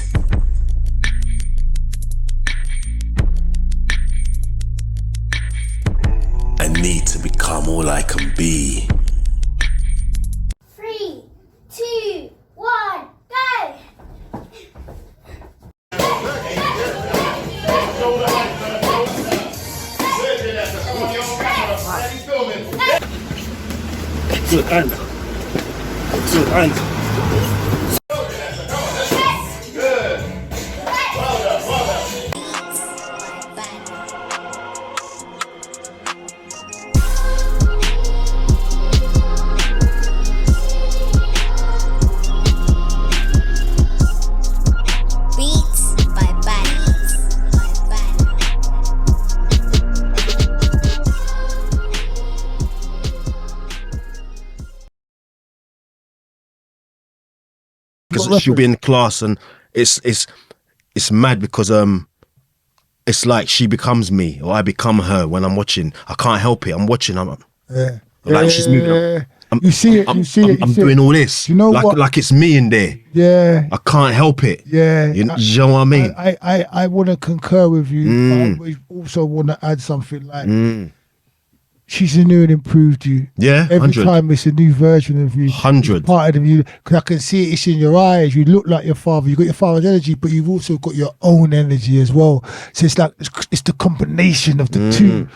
Speaker 3: A need to become all I can be.
Speaker 5: 3, 2, 1, go!
Speaker 6: Good hand. Good hand.
Speaker 3: Because she'll be in class and it's mad because it's like she becomes me or I become her when I'm watching. I can't help it. I'm watching. She's moving.
Speaker 1: You see it.
Speaker 3: I'm doing all this.
Speaker 1: You know what?
Speaker 3: Like it's me in there.
Speaker 1: Yeah.
Speaker 3: I can't help it.
Speaker 1: Yeah.
Speaker 3: You know what I mean?
Speaker 1: I want to concur with you. But I also want to add something like. She's a new and improved you.
Speaker 3: Yeah,
Speaker 1: every
Speaker 3: 100.
Speaker 1: time it's a new version of you.
Speaker 3: 100.
Speaker 1: Part of you, because I can see it. It's in your eyes. You look like your father. You got your father's energy, but you've also got your own energy as well. So it's like it's the combination of the two.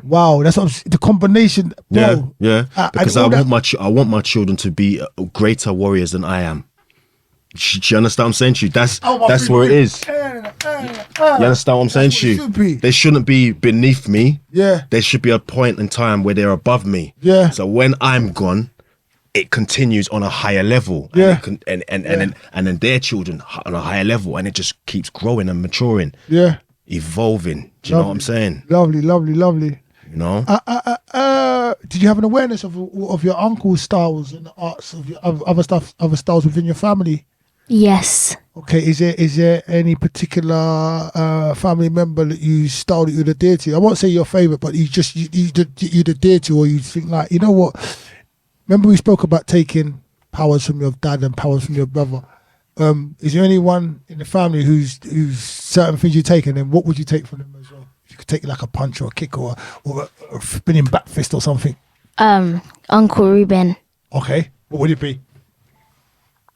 Speaker 1: Wow, that's what the combination. Bro,
Speaker 3: yeah. Because I want my children to be greater warriors than I am. Do you understand what I'm saying to you? That's where it is. You understand what I'm saying to you? They shouldn't be beneath me.
Speaker 1: Yeah.
Speaker 3: There should be a point in time where they're above me.
Speaker 1: Yeah.
Speaker 3: So when I'm gone, it continues on a higher level.
Speaker 1: Yeah.
Speaker 3: And then their children on a higher level, and it just keeps growing and maturing.
Speaker 1: Yeah.
Speaker 3: Evolving. Do you know what I'm saying?
Speaker 1: Lovely.
Speaker 3: You know?
Speaker 1: Do did you have an awareness of your uncle's styles and the arts of your other styles within your family?
Speaker 2: Yes.
Speaker 1: Okay, is there any particular family member that you style that you'd adhere to? I won't say your favourite, but you'd adhere to, or you think like, you know what? Remember we spoke about taking powers from your dad and powers from your brother. Is there anyone in the family who's certain things you take, and then what would you take from them as well? If you could take like a punch or a kick or a spinning back fist or something.
Speaker 2: Uncle Ruben.
Speaker 1: Okay, what would it be?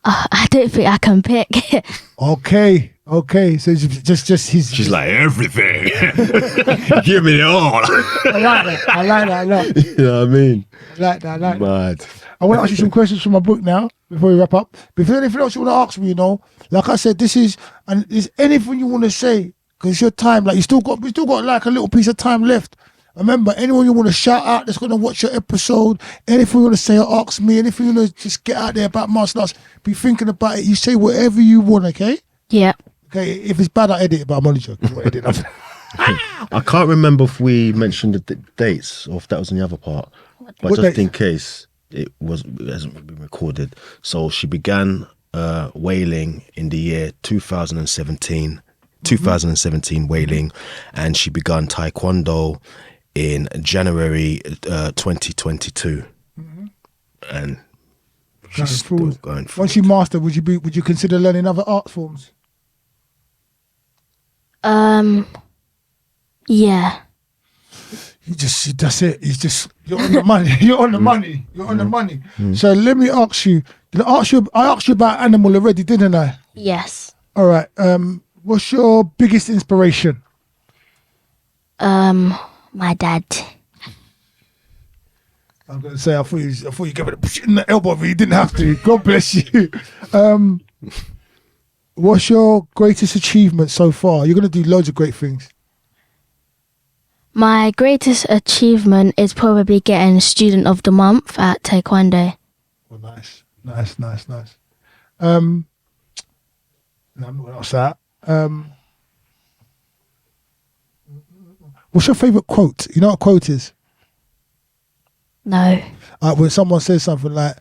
Speaker 2: I don't think I can pick.
Speaker 1: Okay. So it's just his.
Speaker 3: She's like, everything. Give me it all.
Speaker 1: I like that a lot.
Speaker 3: You know what I mean?
Speaker 1: I like that.
Speaker 3: Mad.
Speaker 1: I want to ask you some questions from my book now before we wrap up. If there's anything else you want to ask me, you know, like I said, is anything you want to say? Because it's your time. Like we still got like a little piece of time left. Remember, anyone you want to shout out that's going to watch your episode, anything you want to say or ask me, anything you want to just get out there about martial arts, be thinking about it. You say whatever you want, okay?
Speaker 2: Yeah.
Speaker 1: Okay, if it's bad, I edit it, but I'm only joking. I'll edit it.
Speaker 3: I can't remember if we mentioned the dates or if that was in the other part. But
Speaker 1: What
Speaker 3: just
Speaker 1: dates?
Speaker 3: in case it hasn't been recorded. So she began whaling in the year 2017. 2017 whaling, and she began taekwondo in January 2022, and she's still going through.
Speaker 1: Once you master, would you consider learning other art forms?
Speaker 2: Yeah.
Speaker 1: That's it. You're on the money. You're on the money. You're on the money. So let me ask you. I asked you about animal already, didn't I?
Speaker 2: Yes.
Speaker 1: All right. What's your biggest inspiration?
Speaker 2: My dad.
Speaker 1: I'm gonna say I thought you gave it a push in the elbow, but you didn't have to. God bless you. What's your greatest achievement so far? You're gonna do loads of great things.
Speaker 2: My greatest achievement is probably getting Student of the Month at Taekwondo.
Speaker 1: Well, nice. No, I'm not gonna ask that. What's your favourite quote? You know what a quote is?
Speaker 2: No.
Speaker 1: When someone says something like,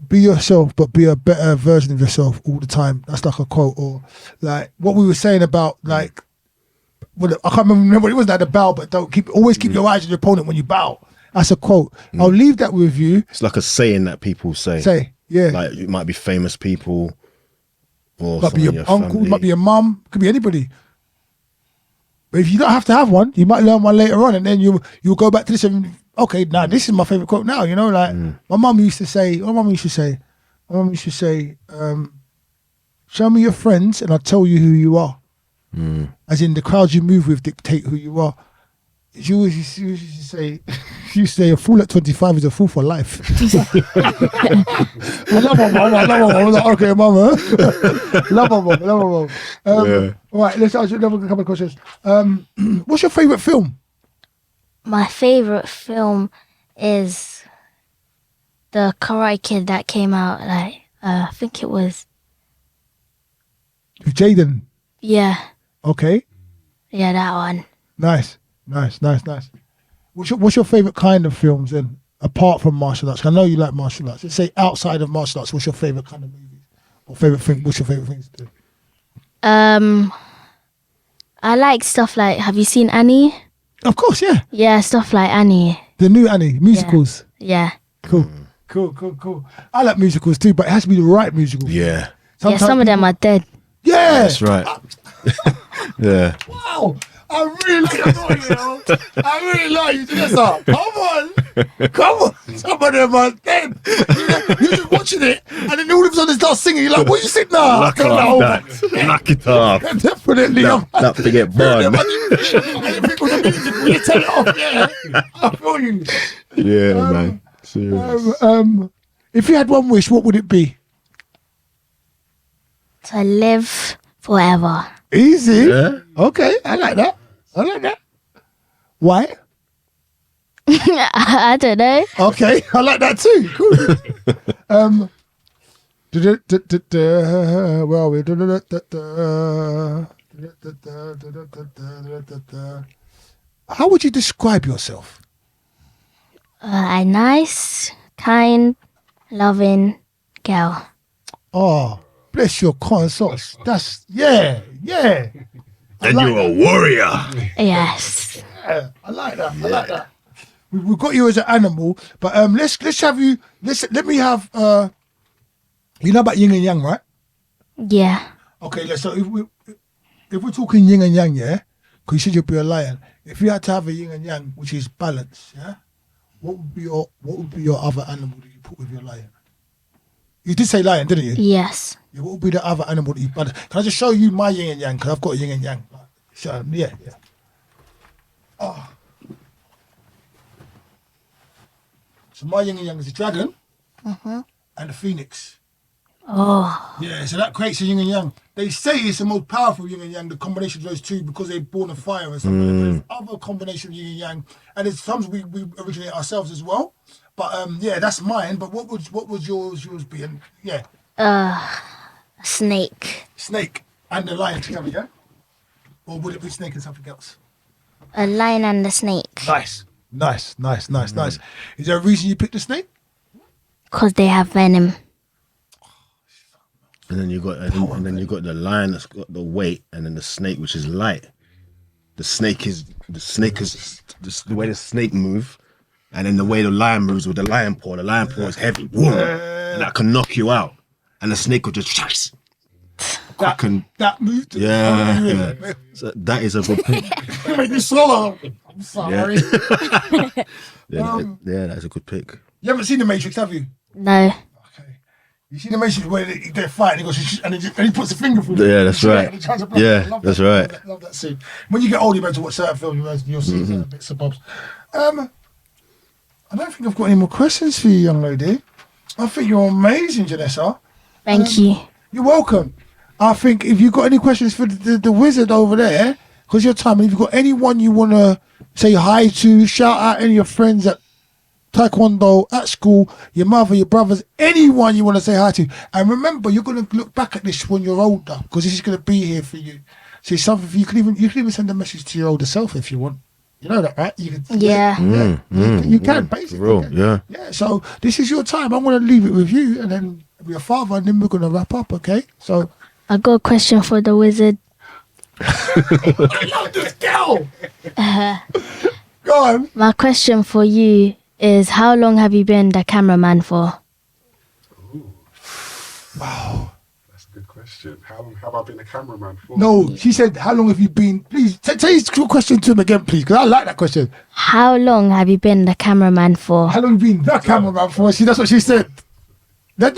Speaker 1: be yourself, but be a better version of yourself all the time. That's like a quote. Or like what we were saying about like, well, I can't remember, it wasn't like the bow, but always keep your eyes on your opponent when you bow. That's a quote. I'll leave that with you.
Speaker 3: It's like a saying that people say.
Speaker 1: Yeah.
Speaker 3: Like it might be famous people, or
Speaker 1: Might be
Speaker 3: someone in
Speaker 1: your
Speaker 3: your
Speaker 1: uncle,
Speaker 3: family.
Speaker 1: might be your mum, could be anybody. But if you don't have to have one, you might learn one later on, and then you'll go back to this and okay, now this is my favorite quote now. You know, like my mum used to say, show me your friends and I'll tell you who you are. As in the crowds you move with dictate who you are. She used to say, a fool at 25 is a fool for life. I love my mum. I'm like, okay, mama. Love my mum. All right, let's ask you another couple of questions. What's your favourite film?
Speaker 2: My favourite film is the Karate Kid that came out, like, I think it was...
Speaker 1: With Jaden.
Speaker 2: Yeah.
Speaker 1: Okay.
Speaker 2: Yeah, that one.
Speaker 1: Nice. What's your favourite kind of films then, apart from martial arts? I know you like martial arts. Let's say outside of martial arts, what's your favourite kind of movies? Or favourite thing? What's your favourite things to do?
Speaker 2: I like stuff like, have you seen Annie?
Speaker 1: Of course, yeah.
Speaker 2: Yeah, stuff like Annie.
Speaker 1: The new Annie, musicals.
Speaker 2: Yeah.
Speaker 1: Cool. I like musicals too, but it has to be the right musical.
Speaker 3: Yeah.
Speaker 1: Sometimes
Speaker 2: Some of them are dead.
Speaker 1: Yeah.
Speaker 3: That's right. Yeah.
Speaker 1: Wow. I really like you, know. I really like you, Janessa. Come on. Some of them are dead. You're just watching it, and then all of a sudden they start singing. You're like, what you sing now?
Speaker 3: Knock it off.
Speaker 1: Definitely.
Speaker 3: That forget bun.
Speaker 1: I didn't think it was a music. When you turn it off, yeah. I feel you.
Speaker 3: Yeah, man. Serious.
Speaker 1: If you had one wish, what would it be?
Speaker 2: To live forever.
Speaker 1: Easy.
Speaker 3: Yeah.
Speaker 1: Okay, I like that. Why?
Speaker 2: I don't know.
Speaker 1: Okay, I like that too. Cool. Where are we? How would you describe yourself?
Speaker 2: A nice, kind, loving girl.
Speaker 1: Oh, bless your conscience. That's yeah.
Speaker 3: Then you're a warrior.
Speaker 2: Yes.
Speaker 1: Yeah, I like that. I like that. We've got you as an animal, but let's have you. Let me have. You know about yin and yang, right?
Speaker 2: Yeah.
Speaker 1: Okay, so if we're talking yin and yang, yeah, because you said you'd be a lion. If you had to have a yin and yang, which is balance, yeah, what would be your other animal that you put with your lion? You did say lion, didn't you?
Speaker 2: Yes.
Speaker 1: Yeah, what would be the other animal that you balance? Can I just show you my yin and yang? Because I've got a yin and yang. So, yeah. Oh. So my yin and yang is a dragon and a phoenix.
Speaker 2: Oh.
Speaker 1: Yeah, so that creates a yin and yang. They say it's the most powerful yin and yang, the combination of those two, because they're born of fire and stuff. There's other combination of yin and yang, and there's some we originate ourselves as well. But yeah, that's mine. But what would yours be? And yeah,
Speaker 2: Snake.
Speaker 1: snake and the lion together, yeah? Or would it be snake and something else?
Speaker 2: A lion and a snake.
Speaker 1: Nice. Is there a reason you picked the snake?
Speaker 2: Because they have venom.
Speaker 3: And then you got the lion that's got the weight, and then the snake, which is light. The snake is the way the snake move, and then the way the lion moves with the lion paw. The lion paw is heavy, boom, and that can knock you out. And the snake will just
Speaker 1: That moved.
Speaker 3: Yeah. So that is a good pick.
Speaker 1: Make me swallow. I'm sorry.
Speaker 3: Yeah, that's a good pick.
Speaker 1: You haven't seen The Matrix, have you?
Speaker 2: No.
Speaker 1: Okay. You see The Matrix where they're fighting, and he puts a finger through.
Speaker 3: Yeah, that's right. Yeah, that's right.
Speaker 1: I love that scene. When you get older, you're meant to watch certain films, you'll see certain bits and bobs. I don't think I've got any more questions for you, young lady. I think you're amazing, Janessa.
Speaker 2: Thank you.
Speaker 1: You're welcome. I think if you've got any questions for the wizard over there, because your time, if you've got anyone you want to say hi to, shout out any of your friends at Taekwondo, at school, your mother, your brothers, anyone you want to say hi to. And remember, you're going to look back at this when you're older, because this is going to be here for you. So it's something you can even send a message to your older self if you want. You know that, right? You can, you can basically.
Speaker 3: Real, yeah.
Speaker 1: Yeah. So this is your time. I'm going to leave it with you, and then your father, and then we're going to wrap up. Okay? So
Speaker 2: I got a question for the wizard.
Speaker 1: I love this girl. Go on.
Speaker 2: My question for you is, how long have you been the cameraman for?
Speaker 1: Wow.
Speaker 4: That's a good question. How long have I been a cameraman for?
Speaker 1: No, she said, how long have you been? Please, say his question to him again, please, because I like that question.
Speaker 2: How long have you been the cameraman for?
Speaker 1: How long have you been the cameraman for? See, that's what she said. That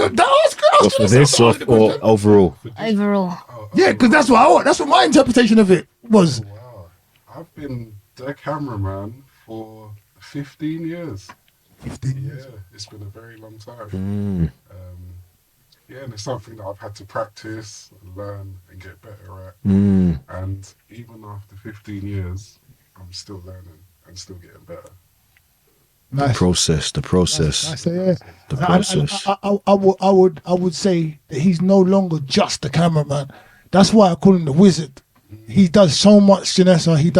Speaker 3: What's for this or overall?
Speaker 2: Overall.
Speaker 1: Yeah, because that's what my interpretation of it was.
Speaker 4: Wow. I've been the cameraman for 15 years.
Speaker 1: 15 years.
Speaker 4: Yeah, it's been a very long time. Yeah, and it's something that I've had to practice, learn, and get better at. And even after 15 years, I'm still learning and still getting better.
Speaker 1: Nice.
Speaker 3: The process.
Speaker 1: Nice, yeah.
Speaker 3: The process.
Speaker 1: I would say that he's no longer just the cameraman. That's why I call him the wizard. He does so much, Janessa. He's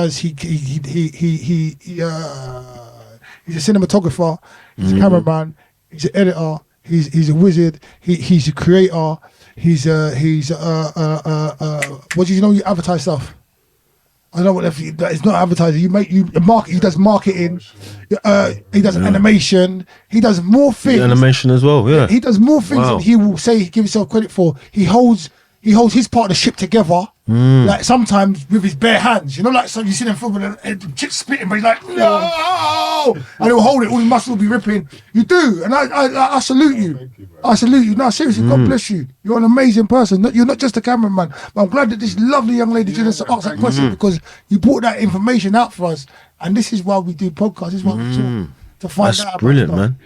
Speaker 1: a cinematographer. He's a cameraman. He's an editor. He's a wizard. He's a creator. He's what do you know? You advertise stuff. I don't know what it's not advertising. He does marketing. He does animation. He does more things.
Speaker 3: Animation as well, yeah.
Speaker 1: He does more things than he will give himself credit for. He holds his part of the ship together, like sometimes with his bare hands. You know, like some you see them filming and the chip's spitting, but he's like, no, and he'll hold it. All his muscles will be ripping. You do, and I salute you. I salute you. No, seriously, God bless you. You're an amazing person. You're not just a cameraman. But I'm glad that this lovely young lady just asked that question because you brought that information out for us. And this is why we do podcasts. This is why we talk to find
Speaker 3: That's
Speaker 1: out. About
Speaker 3: brilliant,
Speaker 1: stuff.
Speaker 3: man.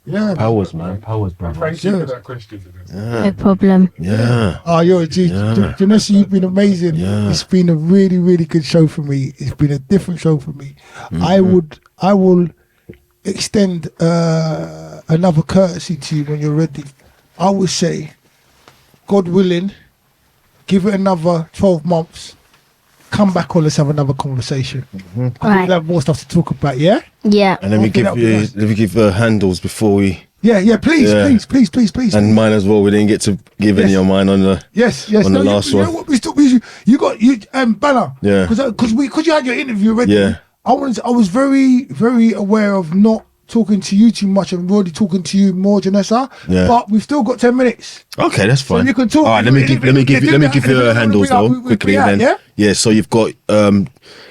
Speaker 1: Yeah.
Speaker 3: Powers, man. Powers, brother.
Speaker 4: Thank you for that question.
Speaker 2: No problem.
Speaker 3: Yeah.
Speaker 1: Oh, you're a G.
Speaker 3: Yeah.
Speaker 1: Janessa, you've been amazing.
Speaker 3: Yeah.
Speaker 1: It's been a really, really good show for me. It's been a different show for me. I will extend another courtesy to you when you're ready. I would say, God willing, give it another 12 months come back on. Let's have another conversation. I think
Speaker 2: Right.
Speaker 1: we'll have more stuff to talk about. Yeah.
Speaker 2: Yeah.
Speaker 3: And let me
Speaker 1: Okay, that'll be nice.
Speaker 3: give handles before we.
Speaker 1: Yeah. Please.
Speaker 3: Yeah.
Speaker 1: Please.
Speaker 3: And mine as well. We didn't get to give any
Speaker 1: Yes.
Speaker 3: of mine on the.
Speaker 1: Yes.
Speaker 3: On the
Speaker 1: No,
Speaker 3: last
Speaker 1: you
Speaker 3: one.
Speaker 1: know what? You got Banner.
Speaker 3: Yeah.
Speaker 1: Because you had your interview already.
Speaker 3: Yeah.
Speaker 1: I was very, very aware of not talking to you too much and really talking to you more, Janessa.
Speaker 3: Yeah.
Speaker 1: But we've still got 10 minutes.
Speaker 3: Okay, that's fine.
Speaker 1: you can talk.
Speaker 3: All right, let me give you handles though quickly.
Speaker 1: Yeah.
Speaker 3: Then yeah. So you've got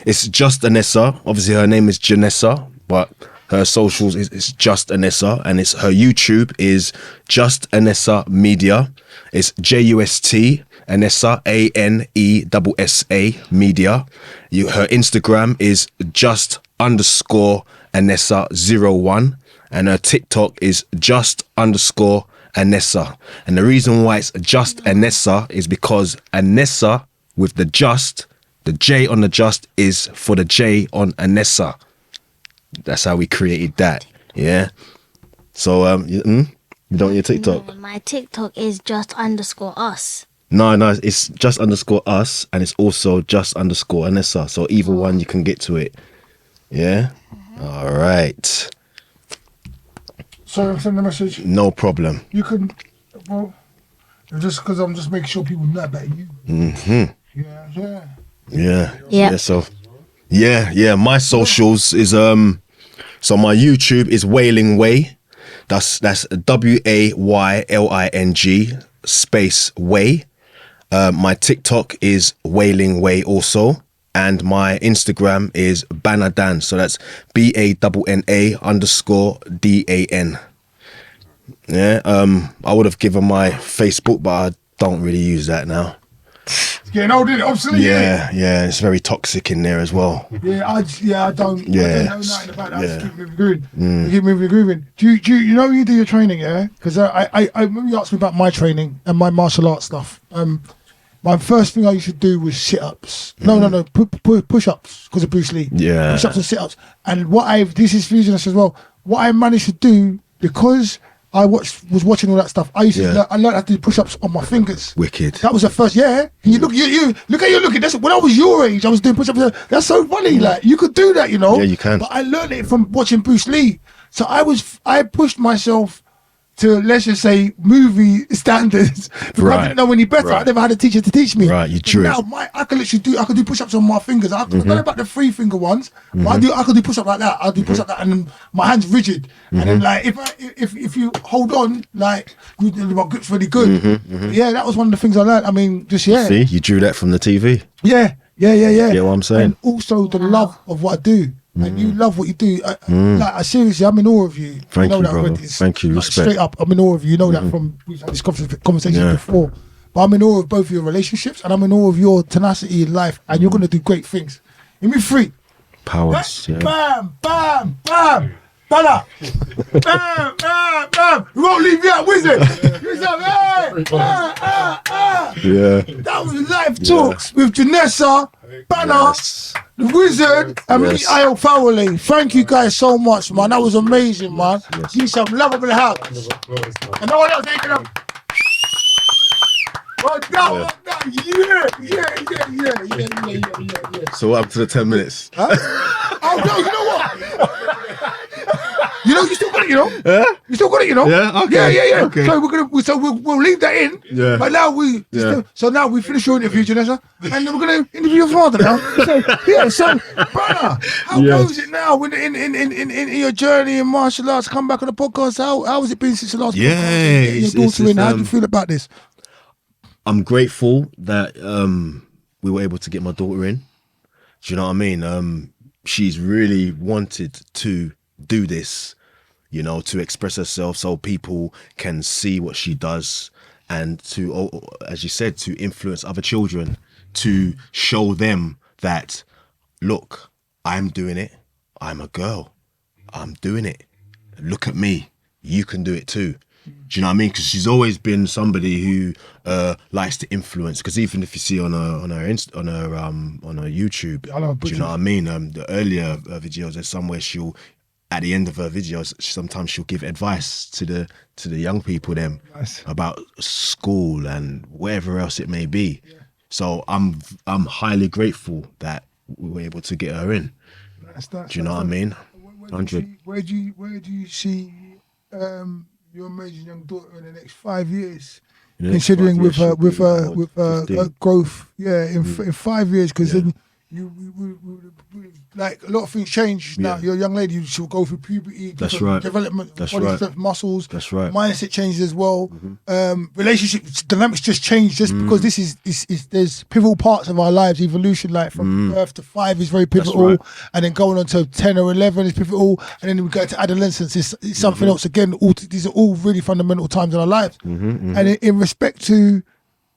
Speaker 3: it's just Anessa. Obviously, her name is Janessa, but her socials is just Anessa, and it's her YouTube is just Anessa Media. It's JUST Anessa ANESSA Media. Her Instagram is just_Anessa01, and her TikTok is just_Anessa. And the reason why it's just Anessa is because Anessa with the J on the just is for the J on Anessa. That's how we created that. Yeah. So you don't want your TikTok?
Speaker 2: No, my TikTok is just_us.
Speaker 3: No, it's just_us, and it's also just_Anessa. So either one you can get to it. Yeah. All right.
Speaker 1: Sorry, I'm sending a message.
Speaker 3: No problem.
Speaker 1: You can, well, just because I'm just making sure people know about you.
Speaker 3: Mm-hmm.
Speaker 1: Yeah.
Speaker 3: Yeah.
Speaker 2: Yeah.
Speaker 3: So yeah. My socials is so my YouTube is Wailing Way. That's WAYLING space way. My TikTok is Wailing Way also, and my Instagram is Banadan. So that's BANNA_DAN. Yeah. I would have given my Facebook, but I don't really use that now.
Speaker 1: It's getting old, isn't it? Obviously.
Speaker 3: Yeah. It's very toxic in there as well.
Speaker 1: Yeah, I don't
Speaker 3: Yeah.
Speaker 1: know nothing about that. I just
Speaker 3: Yeah.
Speaker 1: keep moving grooving. Keep moving grooving. Do you know when you do your training, yeah? Because I remember you asked me about my training and my martial arts stuff. My first thing I used to do was sit-ups. No, push-ups because of Bruce Lee.
Speaker 3: Yeah.
Speaker 1: Push-ups and sit-ups. And this is fusionist as well. What I managed to do, because I was watching all that stuff, I learned how to do push-ups on my fingers.
Speaker 3: Wicked.
Speaker 1: That was the first, yeah. You look how you're looking. That's when I was your age. I was doing push-ups. That's so funny. Like you could do that, you know.
Speaker 3: Yeah, you can.
Speaker 1: But I learned it from watching Bruce Lee. So I pushed myself to, let's just say, movie standards because I didn't know any better.
Speaker 3: Right.
Speaker 1: I never had a teacher to teach me.
Speaker 3: Right, you
Speaker 1: But
Speaker 3: drew it.
Speaker 1: now I can literally I could do push-ups on my fingers. I don't know about the 3-finger ones, but I could do push-up like that. I'll do push-up like that, and then my hands rigid. And then like if you hold on, like my grip's really good. Yeah, that was one of the things I learned. I mean,
Speaker 3: See, you drew that from the TV.
Speaker 1: Yeah.
Speaker 3: Get what I'm saying?
Speaker 1: And also the love of what I do. And you love what you do. Like, seriously, I'm in awe of you.
Speaker 3: Thank you,
Speaker 1: that
Speaker 3: brother.
Speaker 1: already. It's
Speaker 3: Thank you,
Speaker 1: like,
Speaker 3: respect.
Speaker 1: Straight up, I'm in awe of you. You know that from we've had this conversation
Speaker 3: Yeah.
Speaker 1: before. But I'm in awe of both of your relationships, and I'm in awe of your tenacity in life. And you're going to do great things. Give me 3.
Speaker 3: Powers. Yeah.
Speaker 1: Bam, bam, bam. Bala. Bam, bam, bam. We won't leave you out, wizard.
Speaker 3: Yeah.
Speaker 1: That was Live Talks with Janessa, Banner, the Wizard, and me, Ayo Fawole. Thank you guys so much, man. That was amazing, man. Give me some love up in the house. And no one else taking up. Well done. Yeah.
Speaker 3: So what up to the 10 minutes?
Speaker 1: Oh, no, you know what? You still got it, you know?
Speaker 3: Yeah?
Speaker 1: You still got it, you know?
Speaker 3: Yeah? Okay.
Speaker 1: Yeah.
Speaker 3: Okay.
Speaker 1: So we'll leave that in.
Speaker 3: Yeah.
Speaker 1: But now now we finish your interview, Janessa, and then we're gonna interview your father now. So brother, how goes it now in your journey in martial arts? Come back on the podcast. How has it been since the last
Speaker 3: Yeah,
Speaker 1: podcast? Your daughter in. How do you feel about this?
Speaker 3: I'm grateful that we were able to get my daughter in. Do you know what I mean? She's really wanted to do this, you know, to express herself so people can see what she does, and to, as you said, to influence other children, to show them that, look, I'm doing it. I'm a girl. I'm doing it. Look at me. You can do it too. Do you know what I mean? Because she's always been somebody who likes to influence. Because even if you see on her YouTube, do you know what I mean? The earlier videos, there's somewhere she'll, at the end of her videos, sometimes she'll give advice to the young people about school and wherever else it may be. So I'm highly grateful that we were able to get her in. Do you know what I mean? 100.
Speaker 1: Where do you see your amazing young daughter in the next 5 years?
Speaker 3: In the next
Speaker 1: Considering
Speaker 3: 5 years,
Speaker 1: with
Speaker 3: she'll be
Speaker 1: her
Speaker 3: 15.
Speaker 1: growth, in 5 years, because
Speaker 3: Yeah.
Speaker 1: then like a lot of things change now.
Speaker 3: Yeah.
Speaker 1: You're a young lady, she'll go through puberty,
Speaker 3: That's
Speaker 1: different
Speaker 3: right.
Speaker 1: development,
Speaker 3: That's
Speaker 1: body
Speaker 3: right.
Speaker 1: strength, muscles.
Speaker 3: That's right.
Speaker 1: Mindset changes as well. Relationship dynamics just change just because this is there's pivotal parts of our lives. Evolution, like from birth to 5 is very pivotal,
Speaker 3: right.
Speaker 1: and then going on to 10 or 11 is pivotal, and then we go to adolescence. It's something else again. These are all really fundamental times in our lives. And in respect to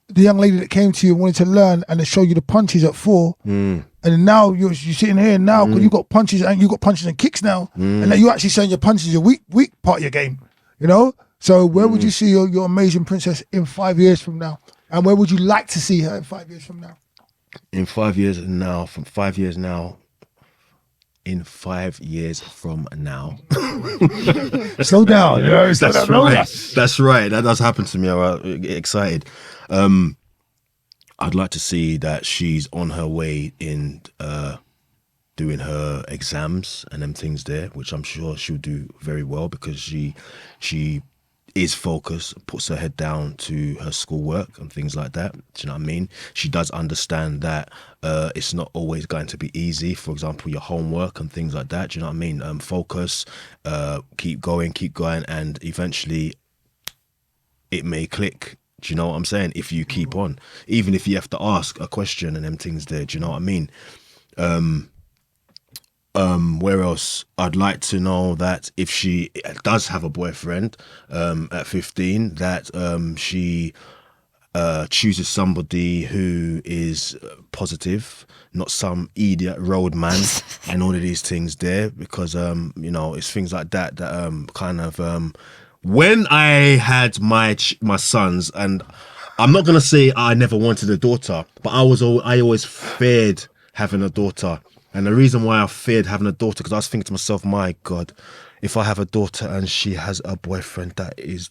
Speaker 1: the young lady that came to you and wanted to learn and to show you the punches at 4, and now you're sitting here now because you got punches and kicks now, and now you're actually saying your punches is a weak part of your game, you know. So where would you see your amazing princess in 5 years from now, and where would you like to see her in 5 years from now?
Speaker 3: In 5 years now, from 5 years now, in 5 years from now.
Speaker 1: Slow down, you know.
Speaker 3: That's right. That's right. That does happen to me. I get excited. I'd like to see that she's on her way in doing her exams and them things there, which I'm sure she'll do very well because she is focused, puts her head down to her schoolwork and things like that. Do you know what I mean? She does understand that it's not always going to be easy. For example, your homework and things like that. Do you know what I mean? Focus, keep going, and eventually it may click. Do you know what I'm saying? If you keep on, even if you have to ask a question and them things there. Do you know what I mean? Where else? I'd like to know that if she does have a boyfriend at 15, that she chooses somebody who is positive, not some idiot road man and all of these things there, because you know, it's things like that kind of when I had my sons, and I'm not gonna say I never wanted a daughter, but I always feared having a daughter. And the reason why I feared having a daughter, because I was thinking to myself, my God, if I have a daughter and she has a boyfriend that is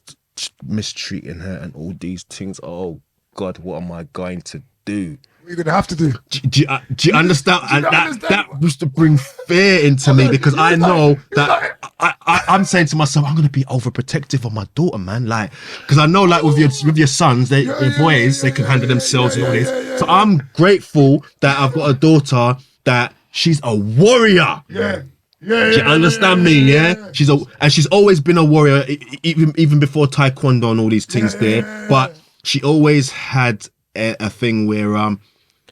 Speaker 3: mistreating her and all these things, oh God, what am I going to do?
Speaker 1: What are you gonna have to do?
Speaker 3: Do you understand? And that used to bring fear into me, because I know that I'm saying to myself, I'm gonna be overprotective of my daughter, man. Like, because I know, like with your sons, they're boys, they can handle themselves and all this. So I'm grateful that I've got a daughter that she's a warrior. Do you understand me? Yeah. She's always been a warrior, even before taekwondo and all these things there. But she always had a thing where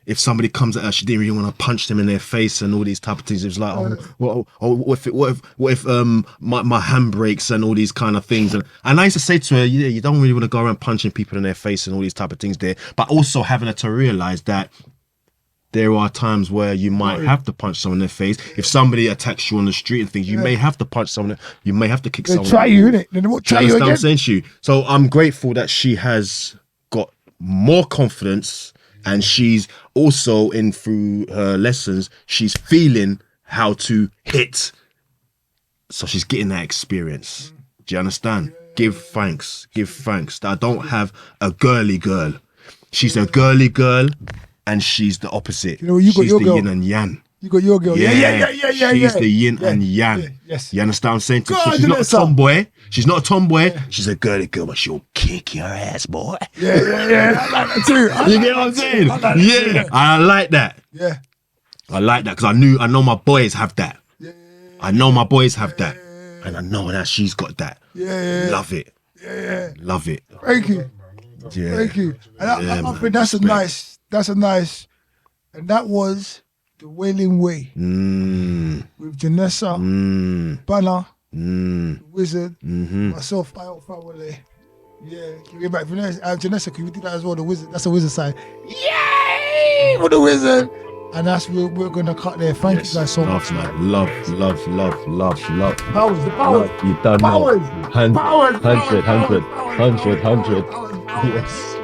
Speaker 3: if somebody comes at her, she didn't really want to punch them in their face and all these type of things. It was like, what if my hand breaks and all these kind of things. And I used to say to her, yeah, you don't really want to go around punching people in their face and all these type of things there. But also having her to realize that there are times where you might have to punch someone in their face. If somebody attacks you on the street and things, you may have to punch someone. You may have to kick someone.
Speaker 1: They try you, innit? They won't try you again.
Speaker 3: I'm saying to you. So I'm grateful that she has got more confidence, and she's also through her lessons, she's feeling how to hit. So she's getting that experience. Do you understand? Give thanks that I don't have a girly girl. She's a girly girl. And she's the opposite.
Speaker 1: You know, you got
Speaker 3: she's
Speaker 1: your
Speaker 3: the
Speaker 1: girl.
Speaker 3: yin and yang.
Speaker 1: You got your girl. Yeah.
Speaker 3: She's the yin and yang.
Speaker 1: Yes.
Speaker 3: You understand what I'm saying?
Speaker 1: God,
Speaker 3: So she's not a
Speaker 1: Janessa.
Speaker 3: tomboy. She's not a tomboy. She's a girly girl, but she'll kick your ass, boy.
Speaker 1: Yeah. I like that too.
Speaker 3: You get what I'm saying?
Speaker 1: I like that.
Speaker 3: Yeah. I like that.
Speaker 1: Yeah.
Speaker 3: I like that because I know my boys have that. I know my boys have that. And I know that she's got that.
Speaker 1: Yeah.
Speaker 3: Love it. Love it.
Speaker 1: Thank you.
Speaker 3: Yeah.
Speaker 1: Thank you. And I
Speaker 3: man.
Speaker 1: think that's a nice, and that was The Wailing Way with Janessa, Banner, The Wizard, myself, Fawole. Yeah, can we get back? Janessa, can we do that as well? The Wizard, that's the Wizard side. Yay! For the Wizard! And that's we're going to cut there. Thank you guys so much, man.
Speaker 3: Love.
Speaker 1: Powers, the powers.
Speaker 3: You done
Speaker 1: Powers.
Speaker 3: Hundred.
Speaker 1: Powers.
Speaker 3: Yes.